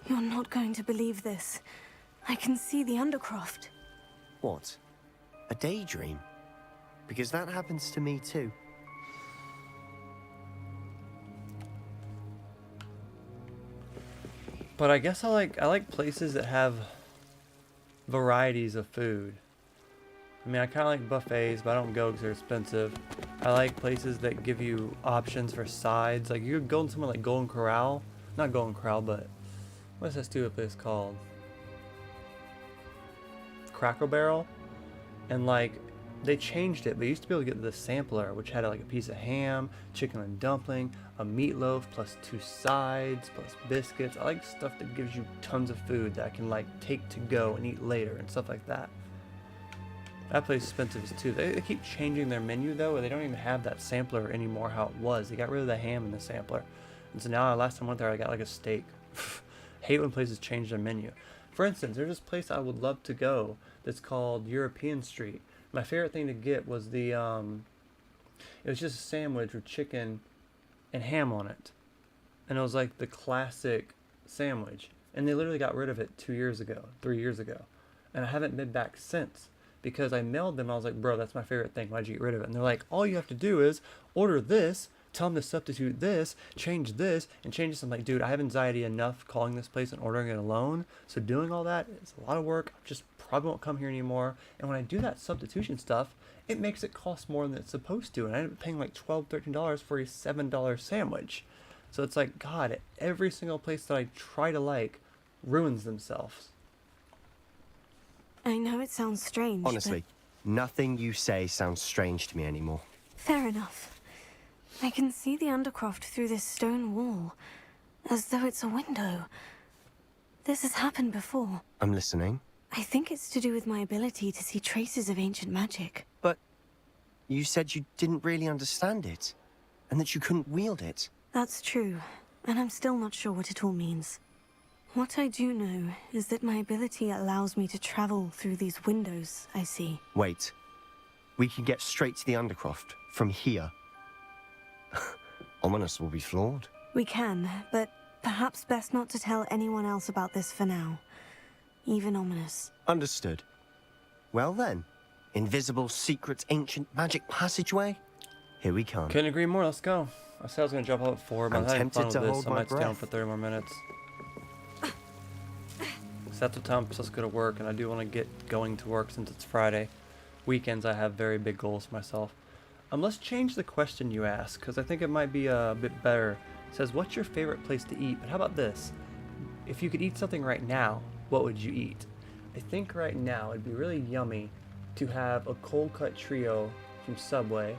You're not going to believe this. I can see the Undercroft. What? A daydream? Because that happens to me too. But I guess I like places that have varieties of food. I mean, I kind of like buffets, but I don't go because they're expensive. I like places that give you options for sides. Like you could go to somewhere like Golden Corral, not Golden Corral, but what's that stupid place called? Cracker Barrel, and like they changed it. But you used to be able to get the sampler, which had like a piece of ham, chicken and dumpling, a meatloaf plus 2 sides plus biscuits. I like stuff that gives you tons of food that I can like take to go and eat later and stuff like that. That place is expensive too. They keep changing their menu though, and they don't even have that sampler anymore how it was. They got rid of the ham in the sampler, and so now last time I went there, I got like a steak. Hate when places change their menu. For instance, there's this place I would love to go that's called European Street. My favorite thing to get was the it was just a sandwich with chicken and ham on it, and it was like the classic sandwich. And they literally got rid of it 2 years ago, 3 years ago, and I haven't been back since because I mailed them. I was like, bro, that's my favorite thing. Why'd you get rid of it? And they're like, all you have to do is order this. Tell them to substitute this, change this, and change this. I'm like, dude, I have anxiety enough calling this place and ordering it alone. So doing all that is a lot of work. I just probably won't come here anymore. And when I do that substitution stuff, it makes it cost more than it's supposed to. And I end up paying like $12, $13 for a $7 sandwich. So it's like, God, every single place that I try to like ruins themselves. I know it sounds strange. Honestly, nothing you say sounds strange to me anymore. Fair enough. I can see the Undercroft through this stone wall, as though it's a window. This has happened before. I'm listening. I think it's to do with my ability to see traces of ancient magic. But you said you didn't really understand it, and that you couldn't wield it. That's true, and I'm still not sure what it all means. What I do know is that my ability allows me to travel through these windows I see. Wait. We can get straight to the Undercroft from here. Ominous will be flawed. We can, but perhaps best not to tell anyone else about this for now. Even Ominous. Understood. Well then, invisible, secret, ancient magic passageway? Here we come. Couldn't agree more. Let's go. I said I was going to jump up at 4, but I'm I'm having fun tempted with to this. hold I my might stay on breath. for 30 more minutes. So that's what time I'm supposed to go to work, and I do want to get going to work since it's Friday. Weekends, I have very big goals for myself. Let's change the question you ask, because I think it might be a bit better. It says, what's your favorite place to eat? But how about this? If you could eat something right now, what would you eat? I think right now it'd be really yummy to have a cold cut trio from Subway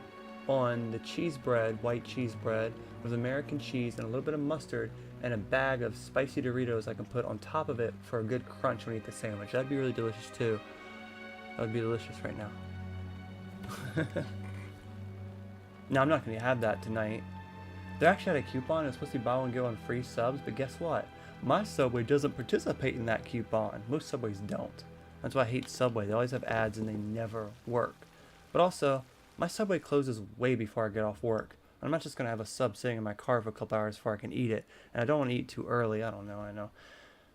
on the cheese bread, white cheese bread, with American cheese and a little bit of mustard, and a bag of spicy Doritos I can put on top of it for a good crunch when I eat the sandwich. That'd be really delicious too. That would be delicious right now. Now, I'm not going to have that tonight. They actually had a coupon. It was supposed to be buy one, get one free subs, but guess what? My Subway doesn't participate in that coupon. Most Subways don't. That's why I hate Subway. They always have ads and they never work. But also, my Subway closes way before I get off work. I'm not just going to have a sub sitting in my car for a couple hours before I can eat it. And I don't want to eat too early. I don't know. I know.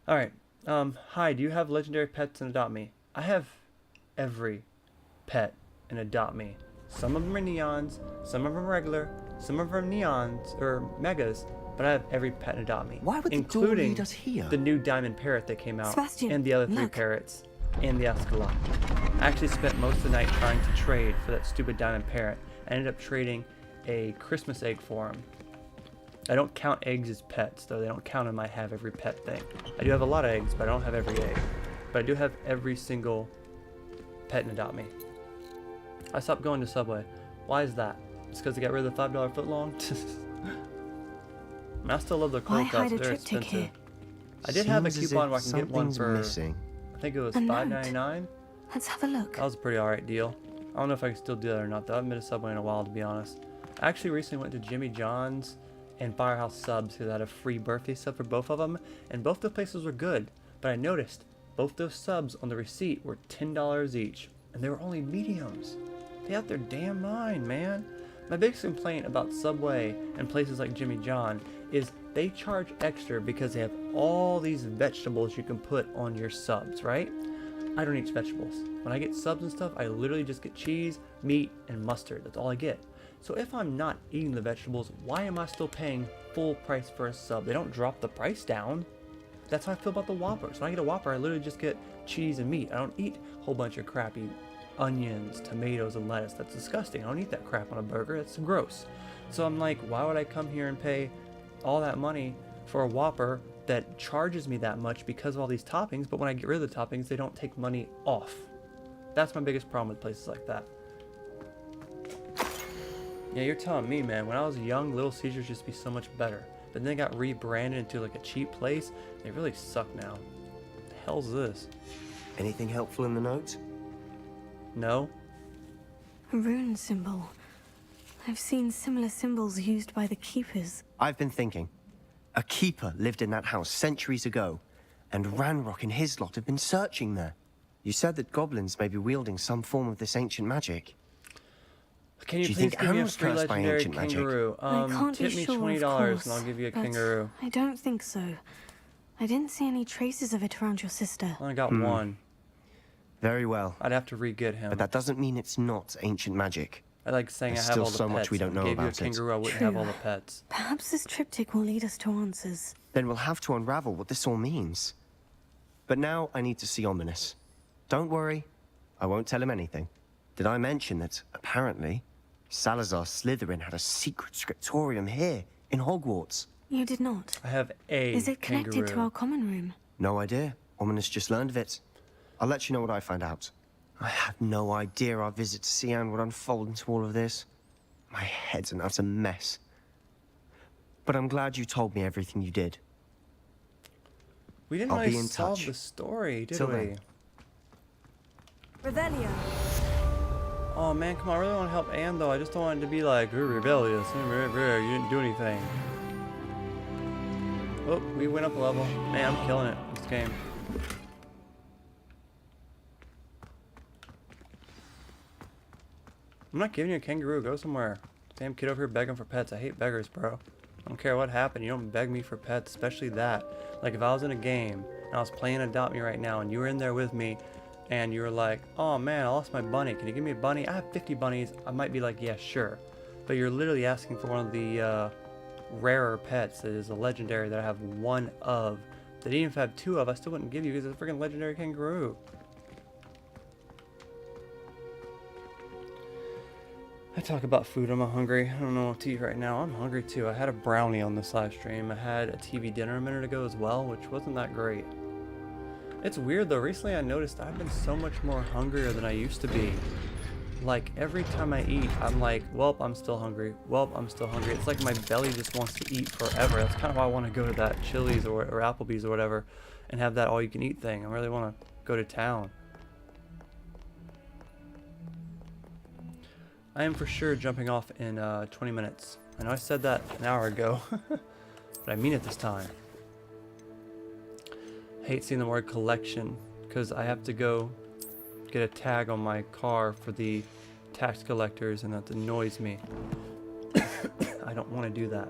Alright. Hi, do you have legendary pets in Adopt Me? I have every pet in Adopt Me. Some of them are neons, some of them are regular, some of them are neons or megas, but I have every pet in Adopt Me. Why would the door including lead us here? the new diamond parrot that came out, Sebastian, and the other 3 look. parrots, and the Escalon. I actually spent most of the night trying to trade for that stupid diamond parrot. I ended up trading a Christmas egg for him. I don't count eggs as pets, though. They don't count in my have every pet thing. I do have a lot of eggs, but I don't have every egg. But I do have every single pet in Adopt Me. I stopped going to Subway. Why is that? It's because they got rid of the $5 footlong? I still love the Why cold cuts. hide a They're triptych expensive. here? I did have a Seems as coupon if where I can get one something's for, missing. I think it was A note. $5.99. Let's have a look. That was a pretty alright deal. I don't know if I can still do that or not though. I haven't been to Subway in a while, to be honest. I actually recently went to Jimmy John's and Firehouse Subs because I had a free birthday sub for both of them, and both the places were good. But I noticed both those subs on the receipt were $10 each, and they were only mediums. They out their damn mind, man. My biggest complaint about Subway and places like Jimmy John is they charge extra because they have all these vegetables you can put on your subs, right? I don't eat vegetables. When I get subs and stuff, I literally just get cheese, meat, and mustard. That's all I get. So if I'm not eating the vegetables, why am I still paying full price for a sub? They don't drop the price down. That's how I feel about the Whoppers. When I get a Whopper, I literally just get cheese and meat. I don't eat a whole bunch of crappy onions, tomatoes, and lettuce. That's disgusting. I don't eat that crap on a burger. That's gross. So I'm like, why would I come here and pay all that money for a Whopper that charges me that much because of all these toppings, but when I get rid of the toppings, they don't take money off? That's my biggest problem with places like that. Yeah, you're telling me, man. When I was young, Little Caesars used to be so much better. But then they got rebranded into like a cheap place. They really suck now. What the hell's this? Anything helpful in the note? No? A rune symbol. I've seen similar symbols used by the keepers. I've been thinking. A keeper lived in that house centuries ago, and Ranrock and his lot have been searching there. You said that goblins may be wielding some form of this ancient magic. Can you Do you please think give me a Anne's free cursed by legendary ancient magic? kangaroo? I can't Tip be me sure, $20 of course, and I'll give you a but kangaroo. I don't think so. I didn't see any traces of it around your sister. I only got one. Very well. I'd have to re-get him. But that doesn't mean it's not ancient magic. I like saying There's I have still all the so pets. much we don't If know I gave you a about it. kangaroo, I wouldn't have all True. the pets. Perhaps this triptych will lead us to answers. Then we'll have to unravel what this all means. But now I need to see Ominous. Don't worry, I won't tell him anything. Did I mention that, apparently, Salazar Slytherin had a secret scriptorium here, in Hogwarts? You did not. I have a Is it connected to kangaroo. our common room? No idea. Ominous just learned of it. I'll let you know what I find out. I had no idea our visit to Cian would unfold into all of this. My head's an utter mess. But I'm glad you told me everything you did. We didn't I'll really be in solve touch. the story, did Till we? then. Revelio. Oh man, come on, I really want to help Anne though. I just don't want it to be like, you're rebellious, you didn't do anything. Oh, we went up a level. Man, I'm killing it this game. I'm not giving you a kangaroo, go somewhere. Damn kid over here begging for pets. I hate beggars, bro. I don't care what happened, you don't beg me for pets, especially that. Like if I was in a game and I was playing Adopt Me right now and you were in there with me and you were like, oh man, I lost my bunny, can you give me a bunny? I have 50 bunnies. I might be like, yeah, sure. But you're literally asking for one of the rarer pets that is a legendary that I have one of. That even if I have two of, I still wouldn't give you because it's a freaking legendary kangaroo. I talk about food, I'm hungry. I don't know what to eat right now. I'm hungry too. I had a brownie on this live stream. I had a TV dinner a minute ago as well, which wasn't that great. It's weird though, recently I noticed I've been so much more hungrier than I used to be. Like every time I eat, I'm like, welp, I'm still hungry. Welp, I'm still hungry. It's like my belly just wants to eat forever. That's kind of why I want to go to that Chili's or Applebee's or whatever and have that all you can eat thing. I really want to go to town. I am for sure jumping off in 20 minutes. I know I said that an hour ago, but I mean it this time. Hate seeing the word collection because I have to go get a tag on my car for the tax collectors and that annoys me. I don't want to do that.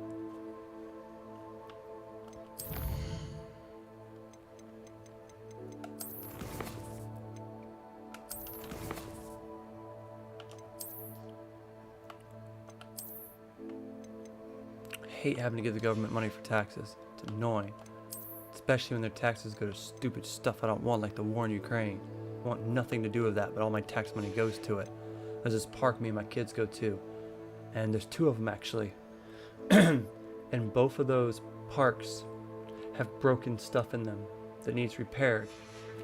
Hate having to give the government money for taxes. It's annoying. Especially when their taxes go to stupid stuff I don't want, like the war in Ukraine. I want nothing to do with that, but all my tax money goes to it. There's this park me and my kids go to, and there's two of them actually. And both of those parks have broken stuff in them that needs repaired,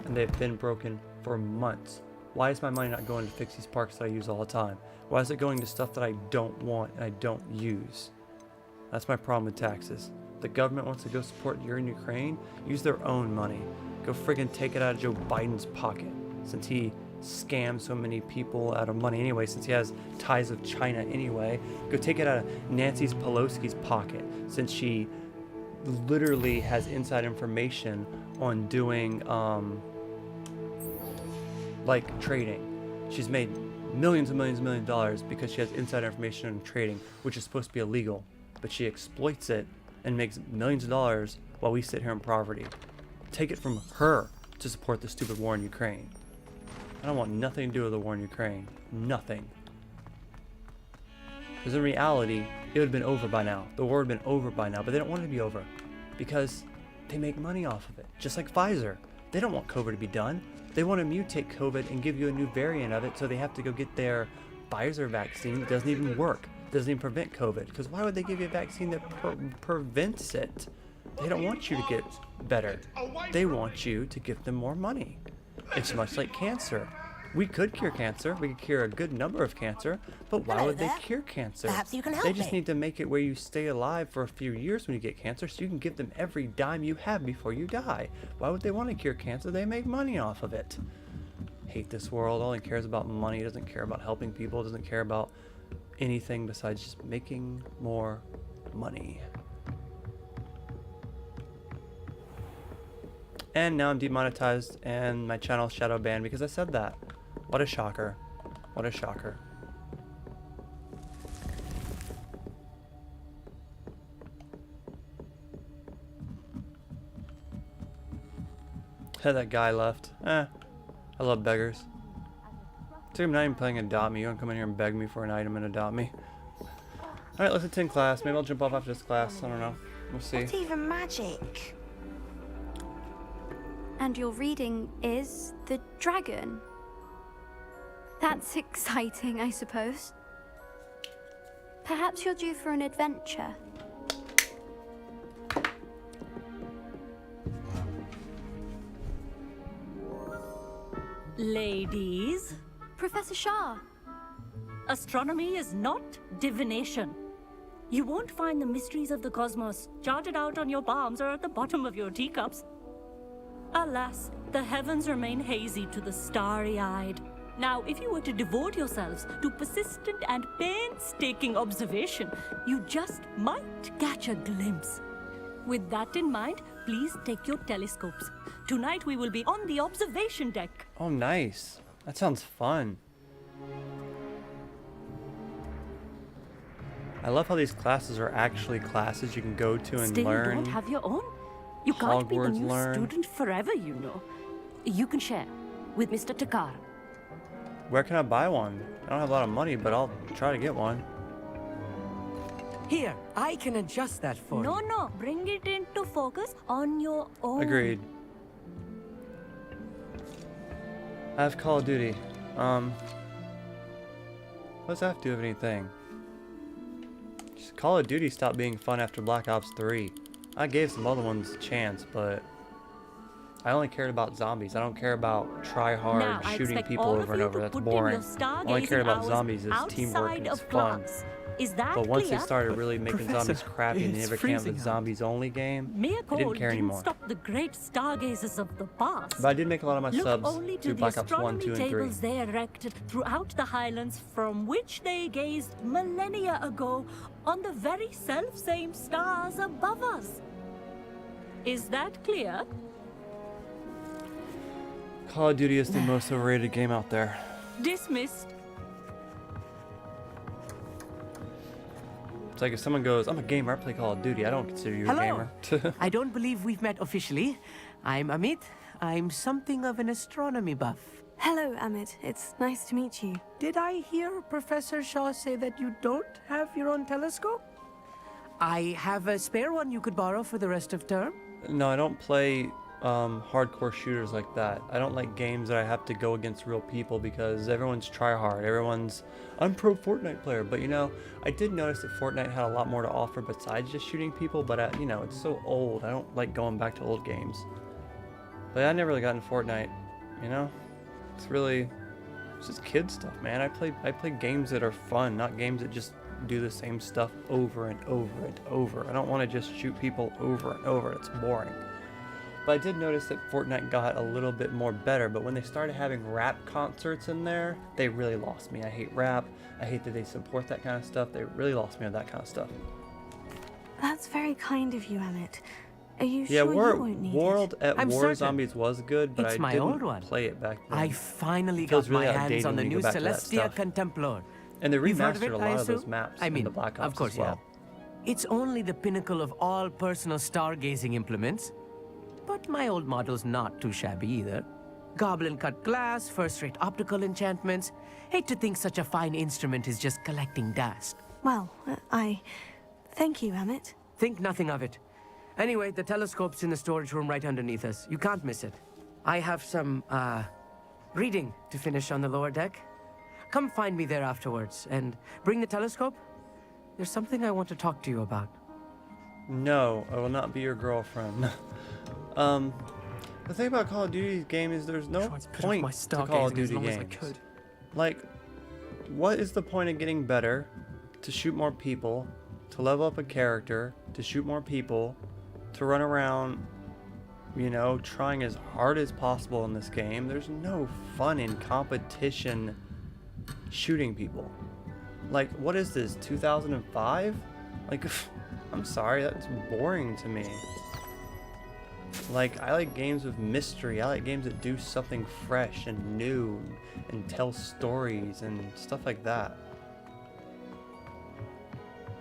and they've been broken for months. Why is my money not going to fix these parks that I use all the time? Why is it going to stuff that I don't want and I don't use? That's my problem with taxes. The government wants to go support you in Ukraine, use their own money. Go friggin' take it out of Joe Biden's pocket, since he scams so many people out of money anyway, since he has ties with China anyway. Go take it out of Nancy Pelosi's pocket, since she literally has inside information on doing like trading. She's made millions and millions and millions of dollars because she has inside information on trading, which is supposed to be illegal, but she exploits it and makes millions of dollars while we sit here in poverty. Take it from her to support the stupid war in Ukraine. I don't want nothing to do with the war in Ukraine. Nothing. Because in reality, it would have been over by now. The war would have been over by now, but they don't want it to be over because they make money off of it. Just like Pfizer. They don't want COVID to be done. They want to mutate COVID and give you a new variant of it, so they have to go get their Pfizer vaccine that doesn't even work. Doesn't even prevent COVID. Because why would they give you a vaccine that prevents it? They don't want you to get better. They want you to give them more money. It's much like cancer. We could cure cancer. We could cure a good number of cancer. But why would they cure cancer? Perhaps you can help They just me. need to make it where you stay alive for a few years when you get cancer, so you can give them every dime you have before you die. Why would they want to cure cancer? They make money off of it. Hate this world. All it cares about money. It doesn't care about helping people. It doesn't care about anything besides just making more money. And now I'm demonetized and my channel shadow banned because I said that. What a shocker. What a shocker. That guy left. I love beggars. I'm not even playing Adopt Me. You want to come in here and beg me for an item and adopt me? Alright, let's attend class. Maybe I'll jump off after this class. I don't know. We'll see. What's even magic? And your reading is The Dragon. That's exciting, I suppose. Perhaps you're due for an adventure. Ladies, Professor Shah. astronomy is not divination. You won't find the mysteries of the cosmos charted out on your palms or at the bottom of your teacups. Alas, the heavens remain hazy to the starry-eyed. Now, if you were to devote yourselves to persistent and painstaking observation, you just might catch a glimpse. With that in mind, please take your telescopes. Tonight we will be on the observation deck. Oh, nice. That sounds fun. I love how these classes are actually classes you can go to and Still learn. don't have your own? You can't be the Hogwarts new learn. student forever, you know. You can share with Mr. Takar. Where can I buy one? I don't have a lot of money, but I'll try to get one. Here, I can adjust that for No, you. no, bring it into focus on your own. Agreed. I have Call of Duty. What does that have to do with anything? Just Call of Duty stopped being fun after Black Ops 3. I gave some other ones a chance, but I only cared about zombies. I don't care about try hard Now, I shooting expect people all over of and you over. to That's put in boring. your stargazing All I cared about hours zombies is teamwork outside and of it's fun. class. Is that But once clear? they started really making zombies Professor, crappy and they it's never came up with freezing out. zombies only game, Mere I code didn't care anymore. stop the great stargazers of the past. But I did make a lot of my Look subs only to through the Black Ops 1, astronomy 2, and 3. tables they erected throughout the highlands from which they gazed millennia ago on the very self-same stars above us. Is that clear? Call of Duty is the most overrated game out there. Dismissed. It's like if someone goes, I'm a gamer, I play Call of Duty, I don't consider you a Hello. gamer. I don't believe we've met officially. I'm Amit. I'm something of an astronomy buff. Hello, Amit. It's nice to meet you. Did I hear Professor Shaw say that you don't have your own telescope? I have a spare one you could borrow for the rest of term. No, I don't play hardcore shooters like that. I don't like games that I have to go against real people because everyone's try hard. I'm pro Fortnite player, but you know, I did notice that Fortnite had a lot more to offer besides just shooting people, but you know, it's so old. I don't like going back to old games. But I never really got into Fortnite, you know? It's just kid stuff, man. I play games that are fun, not games that just do the same stuff over and over and over. I don't want to just shoot people over and over. It's boring. But I did notice that Fortnite got a little bit more better, but when they started having rap concerts in there, they really lost me. I hate rap. I hate that they support that kind of stuff. They really lost me on that kind of stuff. That's very kind of you, Emmett. Are you Yeah, sure you won't need World it? at War Zombies was good, but It's I my didn't old one. play it back then. I finally Feels got my really hands outdated on the when you new go back to that Celestia stuff. Contemplar. And they You've heard of remastered it, a I lot of those assume? maps I in mean, the Black Ops of course as well. you have. It's only the pinnacle of all personal stargazing implements. But my old model's not too shabby either. Goblin-cut glass, first-rate optical enchantments. Hate to think such a fine instrument is just collecting dust. Well, thank you, Emmett. Think nothing of it. Anyway, the telescope's in the storage room right underneath us. You can't miss it. I have some, reading to finish on the lower deck. Come find me there afterwards, and bring the telescope. There's something I want to talk to you about. No, I will not be your girlfriend. The thing about Call of Duty games is there's no point to Call of Duty games. Like, what is the point of getting better, to shoot more people, to level up a character, to shoot more people, to run around, you know, trying as hard as possible in this game? There's no fun in competition shooting people. Like, what is this, 2005? Like, I'm sorry, that's boring to me. Like, I like games with mystery. I like games that do something fresh and new and tell stories and stuff like that.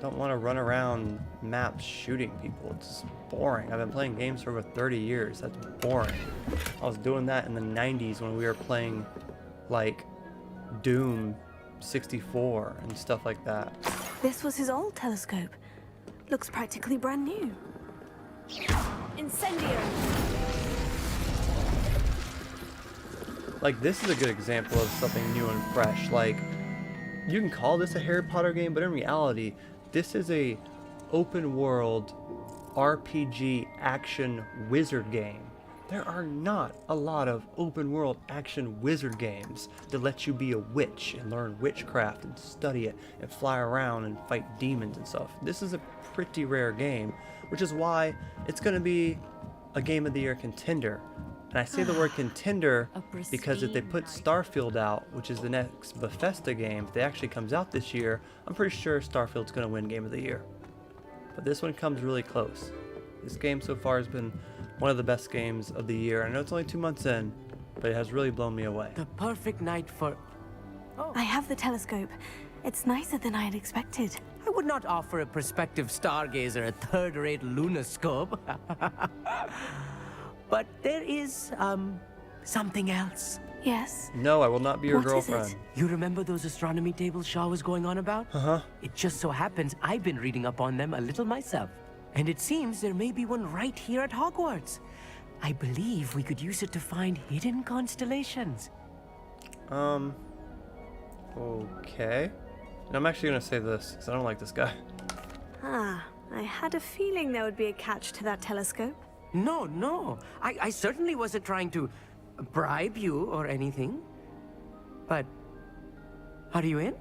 Don't want to run around maps shooting people. It's boring. I've been playing games for over 30 years. That's boring. I was doing that in the 90s when we were playing, like, Doom 64 and stuff like that. This was his old telescope. Looks practically brand new. Incendio! Like, this is a good example of something new and fresh. Like, you can call this a Harry Potter game, but in reality, this is a open world RPG action wizard game. There are not a lot of open world action wizard games that let you be a witch and learn witchcraft and study it and fly around and fight demons and stuff. This is a pretty rare game, which is why it's going to be a Game of the Year contender. And I say the word contender because if they put Starfield out, which is the next Bethesda game, if it actually comes out this year, I'm pretty sure Starfield's going to win Game of the Year. But this one comes really close. This game so far has been one of the best games of the year. I know it's only 2 months in, but it has really blown me away. The perfect night for... I have the telescope. It's nicer than I had expected. I would not offer a prospective stargazer a third-rate lunoscope. But there is, something else. Yes? No, I will not be your What is girlfriend. it? You remember those astronomy tables Shaw was going on about? Uh-huh. It just so happens I've been reading up on them a little myself. And it seems there may be one right here at Hogwarts. I believe we could use it to find hidden constellations. Okay. And I'm actually going to say this, because I don't like this guy. Ah, I had a feeling there would be a catch to that telescope. No. I certainly wasn't trying to bribe you or anything. But, are you in?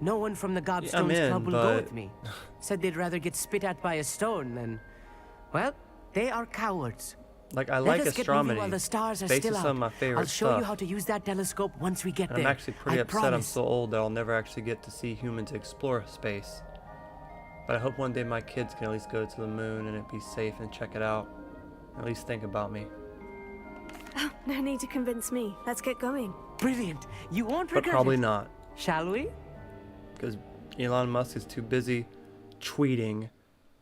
No one from the Gobstones Club will go with me. Said they'd rather get spit at by a stone than... Well, they are cowards. Like, I like Let us get astronomy. moving while the stars are Space still is out. some of my favorite I'll show stuff. you how to use that telescope once we get And there. I'm actually pretty I upset I'm promise. so old that I'll never actually get to see humans explore space. But I hope one day my kids can at least go to the moon and it be safe and check it out. At least think about me. Oh, no need to convince me. Let's get going. Brilliant. You won't But regret probably it. not. Shall we? Because Elon Musk is too busy tweeting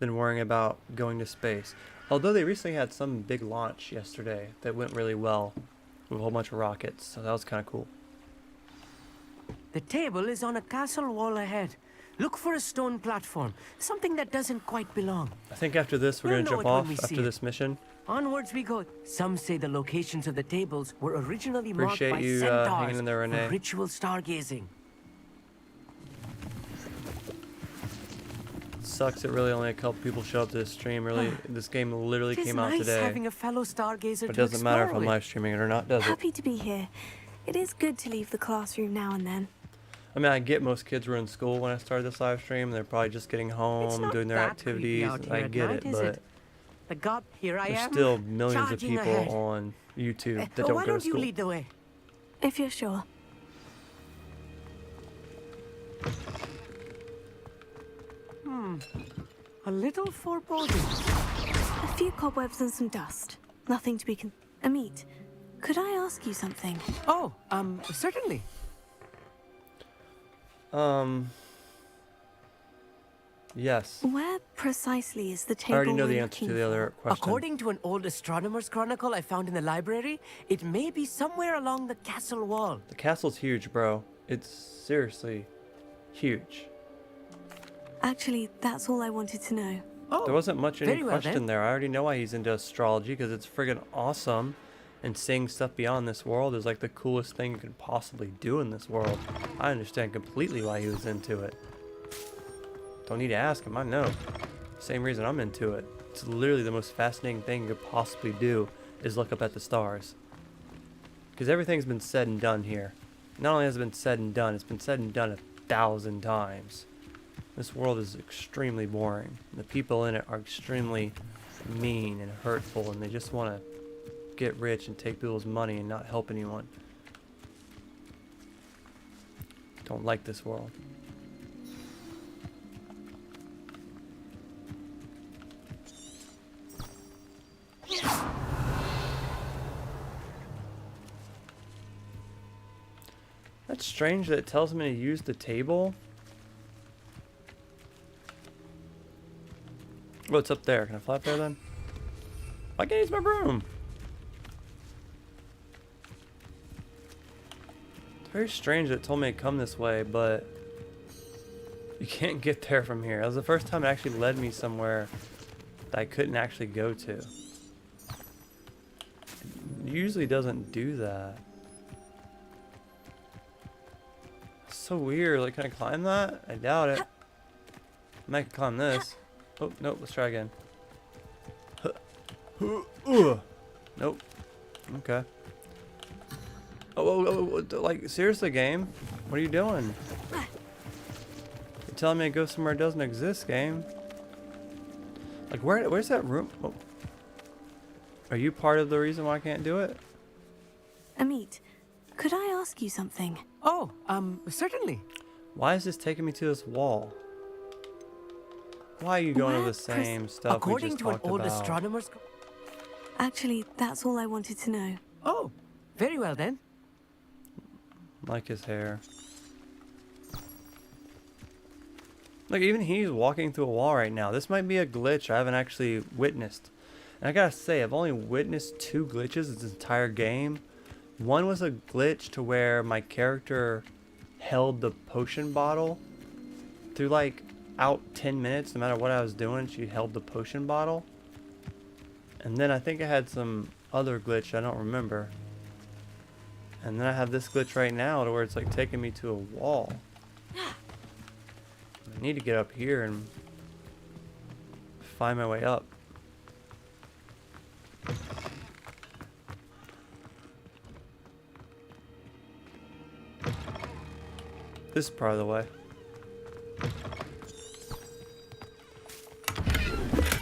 than worrying about going to space. Although they recently had some big launch yesterday that went really well with a whole bunch of rockets, so that was kind of cool. The table is on a castle wall ahead. Look for a stone platform, something that doesn't quite belong. I think after this we're We'll going to know jump it when off we see after it. this mission. Onwards we go. Some say the locations of the tables were originally Appreciate marked by you, centaurs hanging in there, Renee. for ritual stargazing. Sucks that really only a couple people show up to this stream. Really, this game literally It is came out nice today. having a fellow stargazer But it to doesn't matter if explore I'm with. live streaming it or not, does it? Happy to be here. It is good to leave the classroom now and then. I mean, I get most kids were in school when I started this live stream. They're probably just getting home, doing their activities. I get it, but here I there's am, still millions of charging people ahead. on YouTube that don't Why go to don't you school. lead the way? If you're sure. A little foreboding. A few cobwebs and some dust. Nothing to be Amit, could I ask you something? Oh, certainly. Yes. Where precisely is the I table already know we're the answer to looking the other for? question. According to an old astronomer's chronicle I found in the library, it may be somewhere along the castle wall. The castle's huge, bro. It's seriously huge. Actually, that's all I wanted to know. Oh, There wasn't much any very well, question then. there. I already know why he's into astrology, because it's friggin' awesome. And seeing stuff beyond this world is like the coolest thing you could possibly do in this world. I understand completely why he was into it. Don't need to ask him, I know. Same reason I'm into it. It's literally the most fascinating thing you could possibly do is look up at the stars. Because everything's been said and done here. Not only has it been said and done, it's been said and done 1,000 times. This world is extremely boring. The people in it are extremely mean and hurtful, and they just want to get rich and take people's money and not help anyone. Don't like this world. That's strange that it tells me to use the table. Oh, it's up there. Can I fly up there then? I can use my broom. It's very strange that it told me to come this way, but you can't get there from here. That was the first time it actually led me somewhere that I couldn't actually go to. It usually doesn't do that. It's so weird. Like, can I climb that? I doubt it. I might climb this. Oh, nope. Let's try again. Nope. Okay. Oh, like, seriously, game? What are you doing? You're telling me to go somewhere that doesn't exist, game. Like, where's that room? Oh. Are you part of the reason why I can't do it? Amit, could I ask you something? Oh, certainly. Why is this taking me to this wall? Why are you going over Where the same stuff we According just to an talked old about? astronomer's... Actually, that's all I wanted to know. Oh, very well then. Like his hair. Look, even he's walking through a wall right now. This might be a glitch I haven't actually witnessed. And I gotta say, I've only witnessed 2 glitches this entire game. One was a glitch to where my character held the potion bottle through like out 10 minutes. No matter what I was doing, she held the potion bottle. And then I think I had some other glitch I don't remember. And then I have this glitch right now to where it's like taking me to a wall. I need to get up here and find my way up. This is part of the way.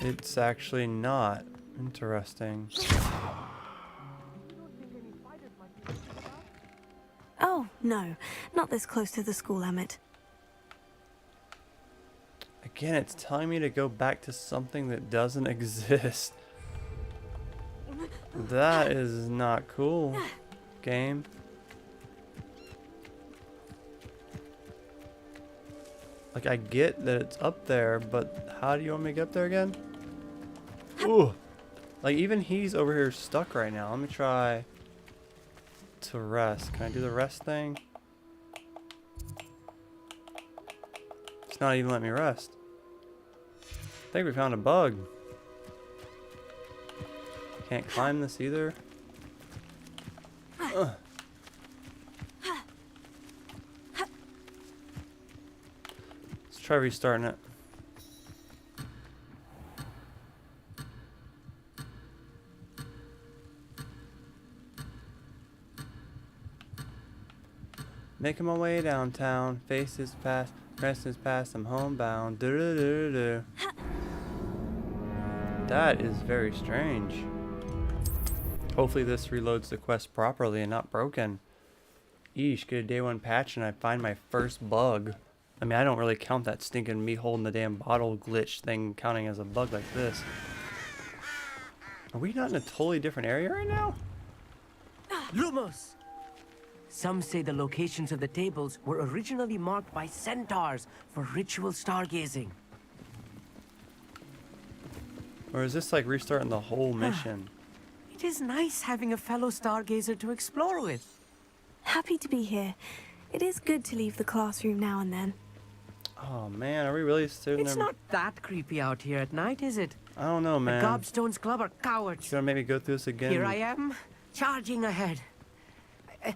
It's actually not. Interesting. Oh, no. Not this close to the school, Amit. Again, it's telling me to go back to something that doesn't exist. That is not cool, game. Like, I get that it's up there, but how do you want me to get up there again? Ooh. Like, even he's over here stuck right now. Let me try to rest. Can I do the rest thing? It's not even letting me rest. I think we found a bug. Can't climb this either. Ugh. Let's try restarting it. Making my way downtown. Faces past, rest is past. I'm homebound. Do-do-do-do-do. That is very strange. Hopefully this reloads the quest properly and not broken. Eesh, get a day one patch and I find my first bug. I mean, I don't really count that stinking me holding the damn bottle glitch thing counting as a bug like this. Are we not in a totally different area right now? Lumos! Some say the locations of the tables were originally marked by centaurs for ritual stargazing. Or is this like restarting the whole mission? It is nice having a fellow stargazer to explore with. Happy to be here. It is good to leave the classroom now and then. Oh man, are we really sitting there? It's not that creepy out here at night, is it? I don't know, man. The Gobstones Club are cowards. You gonna make me go through this again? Here I am, charging ahead.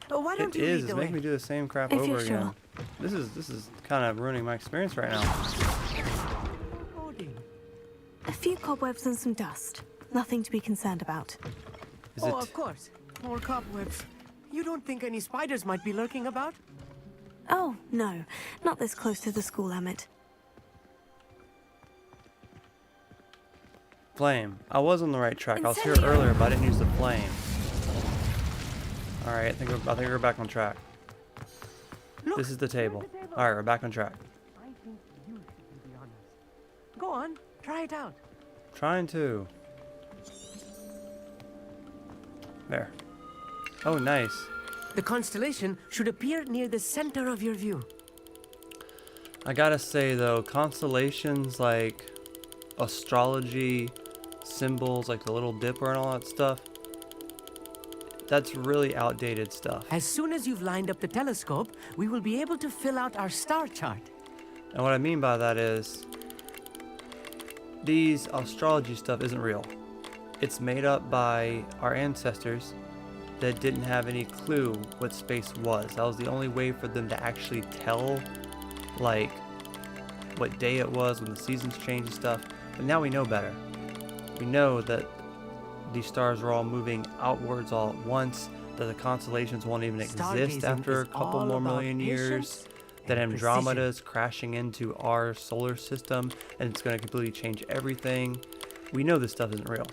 Why don't it you is. lead the It's way? making me do the same crap If over you're again. sure. This is kind of ruining my experience right now. A few cobwebs and some dust. Nothing to be concerned about. Is oh, it? of course. More cobwebs. You don't think any spiders might be lurking about? Oh, no. Not this close to the school, Emmett. Flame. I was on the right track. I was here Incendio. earlier, but I didn't use the flame. All right, I think we're back on track. Look, This is the table. All right, we're back on track. I think you should be honest. Go on, try it out. Trying to. There. Oh, nice. The constellation should appear near the center of your view. I gotta say though, constellations like astrology, symbols like the Little Dipper and all that stuff, that's really outdated stuff. As soon as you've lined up the telescope, we will be able to fill out our star chart. And what I mean by that is, these astrology stuff isn't real. It's made up by our ancestors that didn't have any clue what space was. That was the only way for them to actually tell, like, what day it was when the seasons changed and stuff. But now we know better. We know that these stars are all moving outwards all at once, that the constellations won't even exist Stargazing after a is couple all more about million years, patience that and Andromeda precision. is crashing into our solar system and it's going to completely change everything. We know this stuff isn't real.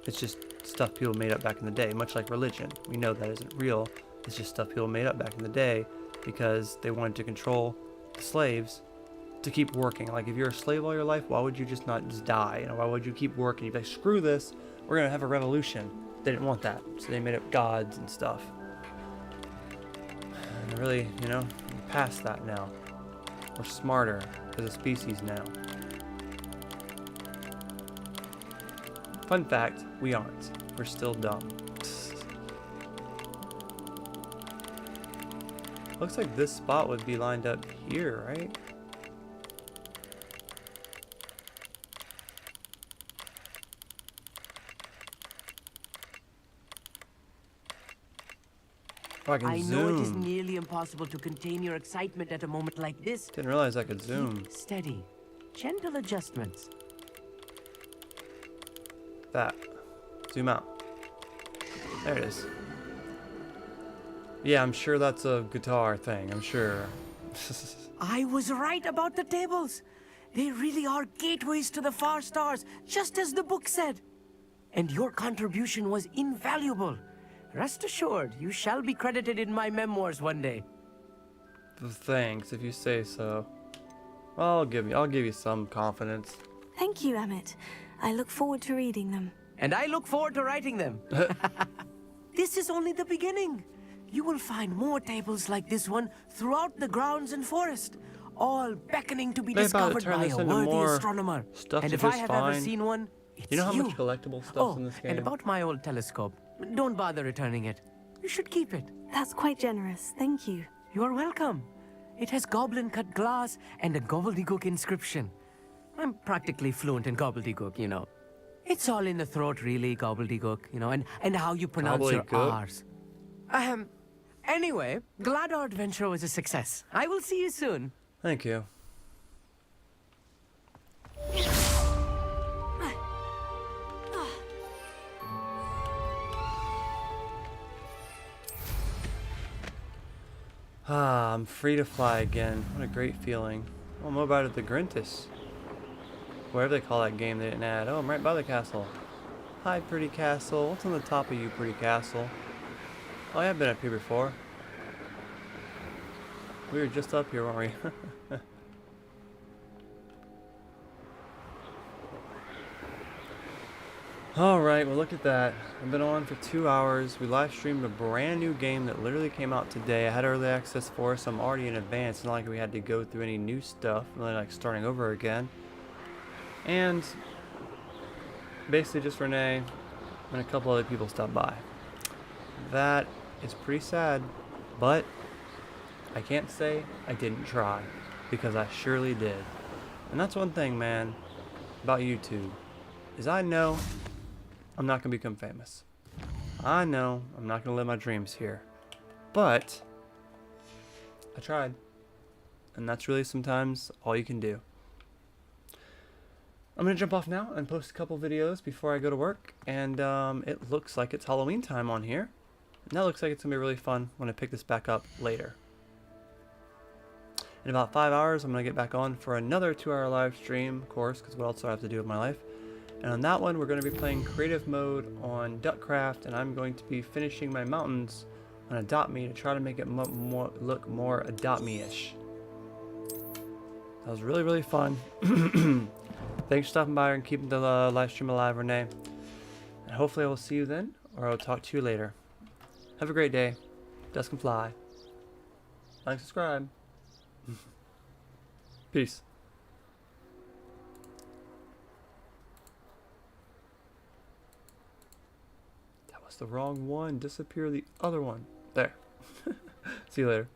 It's just stuff people made up back in the day, much like religion. We know that isn't real. It's just stuff people made up back in the day because they wanted to control the slaves to keep working. Like, if you're a slave all your life, why would you just not just die? You know, why would you keep working? You'd be like, screw this, we're gonna have a revolution. They didn't want that, so they made up gods and stuff. And really, you know, we're past that now. We're smarter as a species now. Fun fact, we aren't. We're still dumb. Looks like this spot would be lined up here, right? Oh, I can I zoom. know it is nearly impossible to contain your excitement at a moment like this. Didn't realize I could zoom. Keep steady. Gentle adjustments. That. Zoom out. There it is. Yeah, I'm sure that's a guitar thing. I'm sure. I was right about the tables. They really are gateways to the far stars, just as the book said. And your contribution was invaluable. Rest assured, you shall be credited in my memoirs one day. Thanks, if you say so. I'll give you some confidence. Thank you, Emmett. I look forward to reading them. And I look forward to writing them. This is only the beginning. You will find more tables like this one throughout the grounds and forest, all beckoning to be They're about to discovered turn by this a into worthy more astronomer. stuff And to if I just have ever find. seen one, it's You know how much collectible stuff's in this game? and about my old telescope. Don't bother returning it. You should keep it. That's quite generous. Thank you. You are welcome. It has goblin-cut glass and a gobbledygook inscription. I'm practically fluent in gobbledygook, you know. It's all in the throat, really, gobbledygook, you know, and how you pronounce your Gobbledygook? R's. Anyway, glad our adventure was a success. I will see you soon. Thank you. Ah, I'm free to fly again. What a great feeling. Oh, I'm over to the Grintis. Whatever they call that game they didn't add. Oh, I'm right by the castle. Hi, pretty castle. What's on the top of you, pretty castle? Oh, I have been up here before. We were just up here, weren't we? Alright, well look at that. I've been on for 2 hours. We live streamed a brand new game that literally came out today. I had early access for, so I'm already in advance. It's not like we had to go through any new stuff, really like starting over again. And basically just Renee and a couple other people stopped by. That is pretty sad, but I can't say I didn't try, because I surely did. And that's one thing, man, about YouTube, is I know I'm not going to become famous. I know I'm not going to live my dreams here. But I tried. And that's really sometimes all you can do. I'm going to jump off now and post a couple videos before I go to work. And it looks like it's Halloween time on here. And that looks like it's going to be really fun when I pick this back up later. In about 5 hours, I'm going to get back on for another 2-hour live stream, of course, because what else do I have to do with my life? And on that one, we're going to be playing creative mode on Duckcraft, and I'm going to be finishing my mountains on Adopt Me to try to make it look more Adopt Me-ish. That was really, really fun. Thanks for stopping by and keeping the live stream alive, Renee. And hopefully I will see you then, or I'll talk to you later. Have a great day. Dusk and fly. Like and subscribe. Peace. The wrong one, disappear the other one. There. See you later.